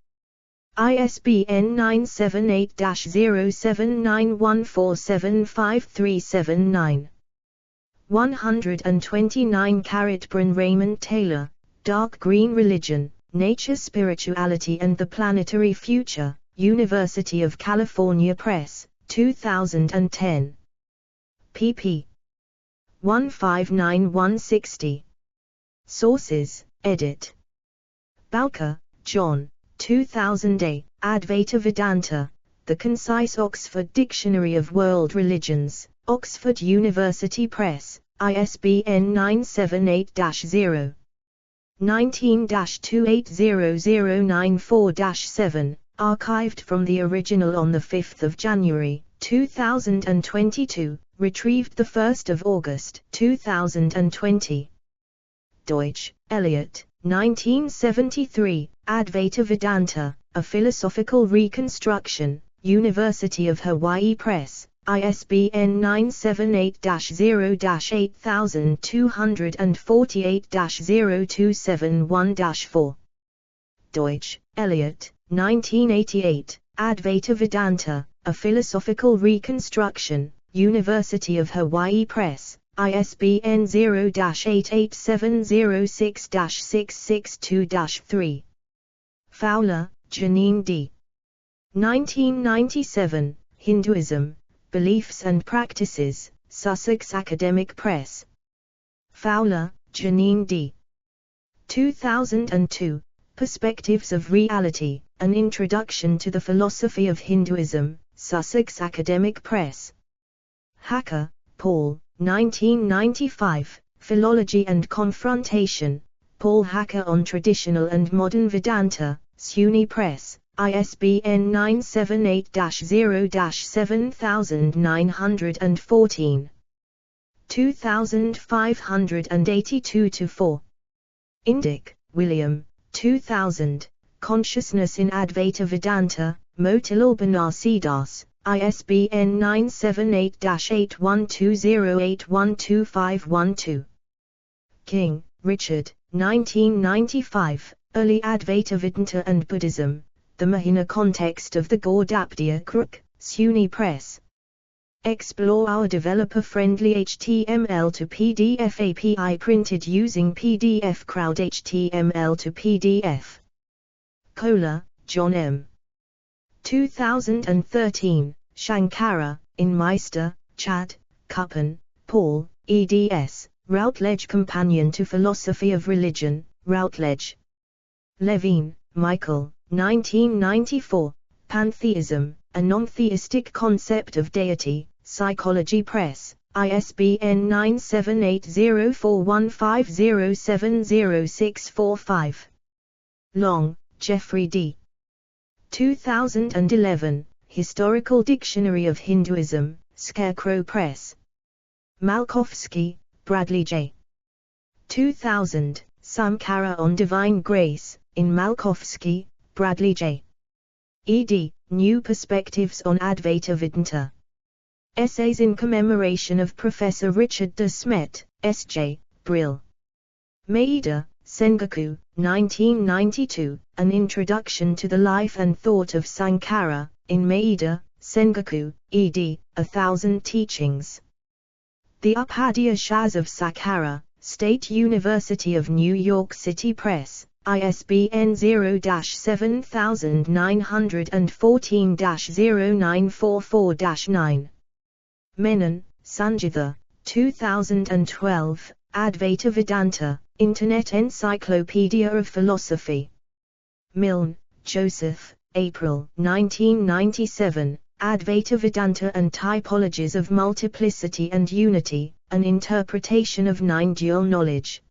ISBN 978-0791475379. 129 Bryn Raymond Taylor, Dark Green Religion, Nature Spirituality and the Planetary Future, University of California Press, 2010. pp. 159-160. Sources, edit. Balker, John, 2000a, Advaita Vedanta, The Concise Oxford Dictionary of World Religions, Oxford University Press, ISBN 978-0. 19-280094-7, archived from the original on 5 January, 2022, retrieved 1 August 2020. Deutsch, Eliot, 1973, Advaita Vedanta, A Philosophical Reconstruction, University of Hawaii Press, ISBN 978-0-8248-0271-4. Deutsch, Eliot, 1988, Advaita Vedanta, A Philosophical Reconstruction, University of Hawaii Press, ISBN 0-88706-662-3. Fowler, Janine D. 1997, Hinduism, Beliefs and Practices, Sussex Academic Press. Fowler, Janine D. 2002, Perspectives of Reality, An Introduction to the Philosophy of Hinduism, Sussex Academic Press. Hacker, Paul, 1995, Philology and Confrontation, Paul Hacker on Traditional and Modern Vedanta, SUNY Press, ISBN 978-0-7914. 2582-4. Indick, William, 2000, Consciousness in Advaita Vedanta, Motilal Banarsidas, ISBN 978-8120812512. King, Richard, 1995, Early Advaita Vedanta and Buddhism, The Mahina Context of the Gaudapdya Kruk, SUNY Press. Explore our developer-friendly HTML to PDF API printed using PDF Crowd HTML to PDF. Kohler, John M. 2013, Shankara, in Meister, Chad, Kuppen, Paul, eds, Routledge Companion to Philosophy of Religion, Routledge. Levine, Michael, 1994, Pantheism, a Non-Theistic Concept of Deity, Psychology Press, ISBN 9780415070645. Long, Jeffrey D. 2011, Historical Dictionary of Hinduism, Scarecrow Press. Malkowski, Bradley J. 2000, Samkara on Divine Grace, in Malkowski, Bradley J. ed., New Perspectives on Advaita Vedanta. Essays in commemoration of Professor Richard de Smet, S.J., Brill. Maeda, Sengoku, 1992, An Introduction to the Life and Thought of Sankara, in Maeda, Sengoku, ed., 1000 Teachings. The Upadhyayas of Sakkara, State University of New York City Press, ISBN 0-7914-0944-9. Menon, Sanjitha, 2012, Advaita Vedanta, Internet Encyclopedia of Philosophy. Milne, Joseph, April 1997, Advaita Vedanta and Typologies of Multiplicity and Unity, an Interpretation of Nine-Dual Knowledge.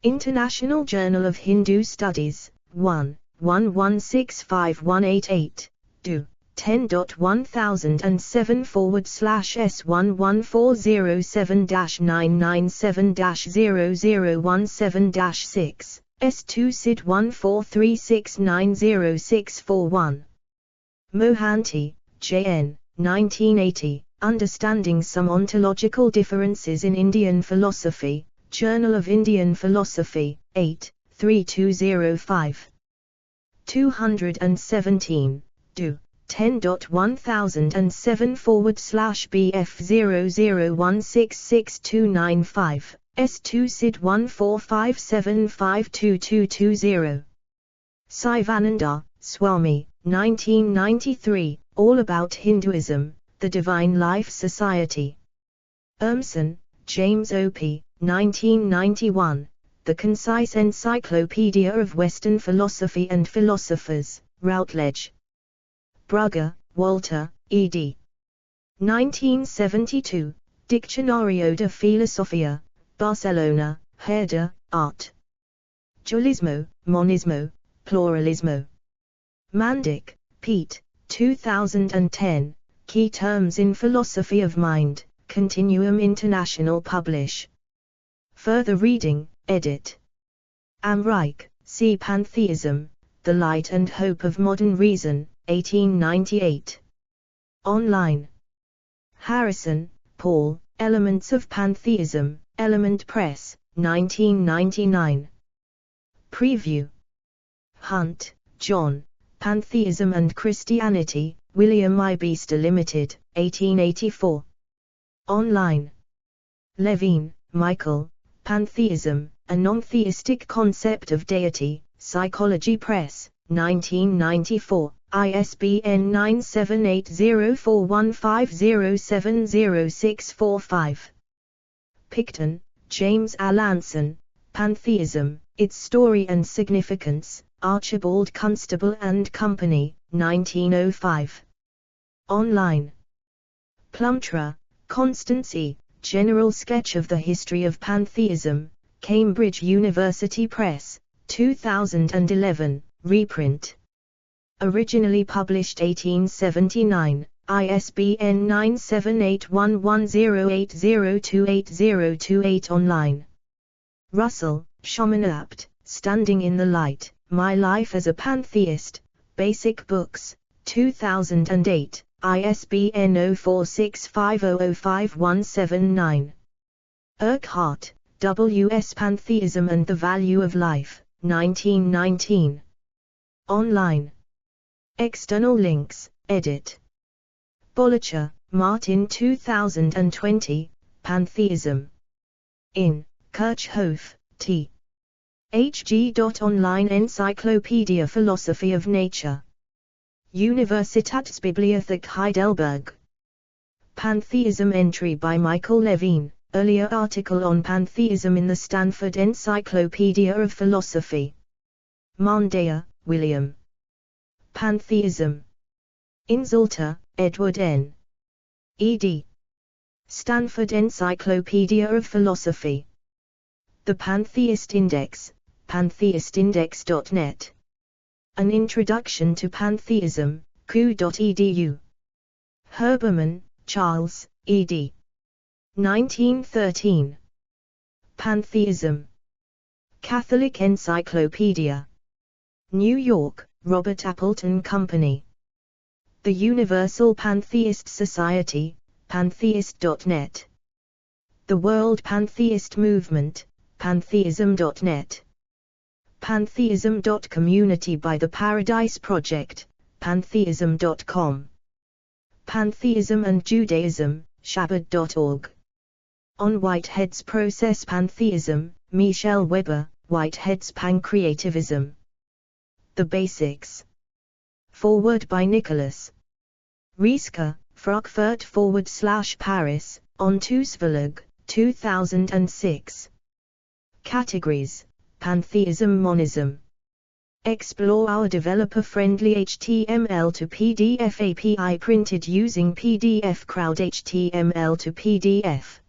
International Journal of Hindu Studies, 1, 1165188, do. 10.1007/S11407-997-0017-6, S2 SID 14369061. Mohanty, J.N., 1980, Understanding Some Ontological Differences in Indian Philosophy, Journal of Indian Philosophy, 8, 3205. 217, do. 10.1007/BF00166295, S2 SID 1457522220. Sivananda, Swami, 1993, All About Hinduism, The Divine Life Society. Urmson, James O.P., 1991, The Concise Encyclopedia of Western Philosophy and Philosophers, Routledge. Brugger, Walter, ed. 1972, Diccionario de Filosofia, Barcelona, Herder, Art. Dualismo, Monismo, Pluralismo. Mandic, Pete, 2010, Key Terms in Philosophy of Mind, Continuum International Publish. Further reading, edit. Amreich, C. Pantheism, The Light and Hope of Modern Reason, 1898. Online. Harrison, Paul, Elements of Pantheism, Element Press, 1999. Preview. Hunt, John, Pantheism and Christianity, William I. Beester Limited, 1884. Online. Levine, Michael, Pantheism, A Non-Theistic Concept of Deity, Psychology Press, 1994, ISBN 9780415070645. Picton, James Alanson, Pantheism, Its Story and Significance, Archibald Constable and Company, 1905. Online. Plumtree, Constance E., General Sketch of the History of Pantheism, Cambridge University Press, 2011, reprint. Originally published 1879, ISBN 9781108028028. Online. Russell, Shomanapt, Standing in the Light, My Life as a Pantheist, Basic Books, 2008, ISBN 0465005179. Urquhart, W. S. Pantheism and the Value of Life, 1919. Online. External links, edit. Bolicher, Martin 2020, Pantheism. In, Kirchhoff, T. H.G. Online Encyclopedia Philosophy of Nature. Universitätsbibliothek Heidelberg. Pantheism entry by Michael Levine, earlier article on pantheism in the Stanford Encyclopedia of Philosophy. Mondeya, William. Pantheism. Insulter, Edward N. ed. Stanford Encyclopedia of Philosophy. The Pantheist Index, pantheistindex.net. An Introduction to Pantheism, q.edu. Herbermann, Charles, ed. 1913. Pantheism. Catholic Encyclopedia. New York, Robert Appleton Company. The Universal Pantheist Society, pantheist.net. The World Pantheist Movement, pantheism.net. Pantheism.community by the Paradise Project, pantheism.com. Pantheism and Judaism, Shabbat.org. On Whitehead's Process Pantheism, Michel Weber, Whitehead's Pancreativism. The Basics. Forward by Nicholas Rieske, Frankfurt/Paris, on Tusverlag, 2006. Categories: Pantheism, Monism. Explore our developer-friendly HTML to PDF API printed using PDF Crowd HTML to PDF.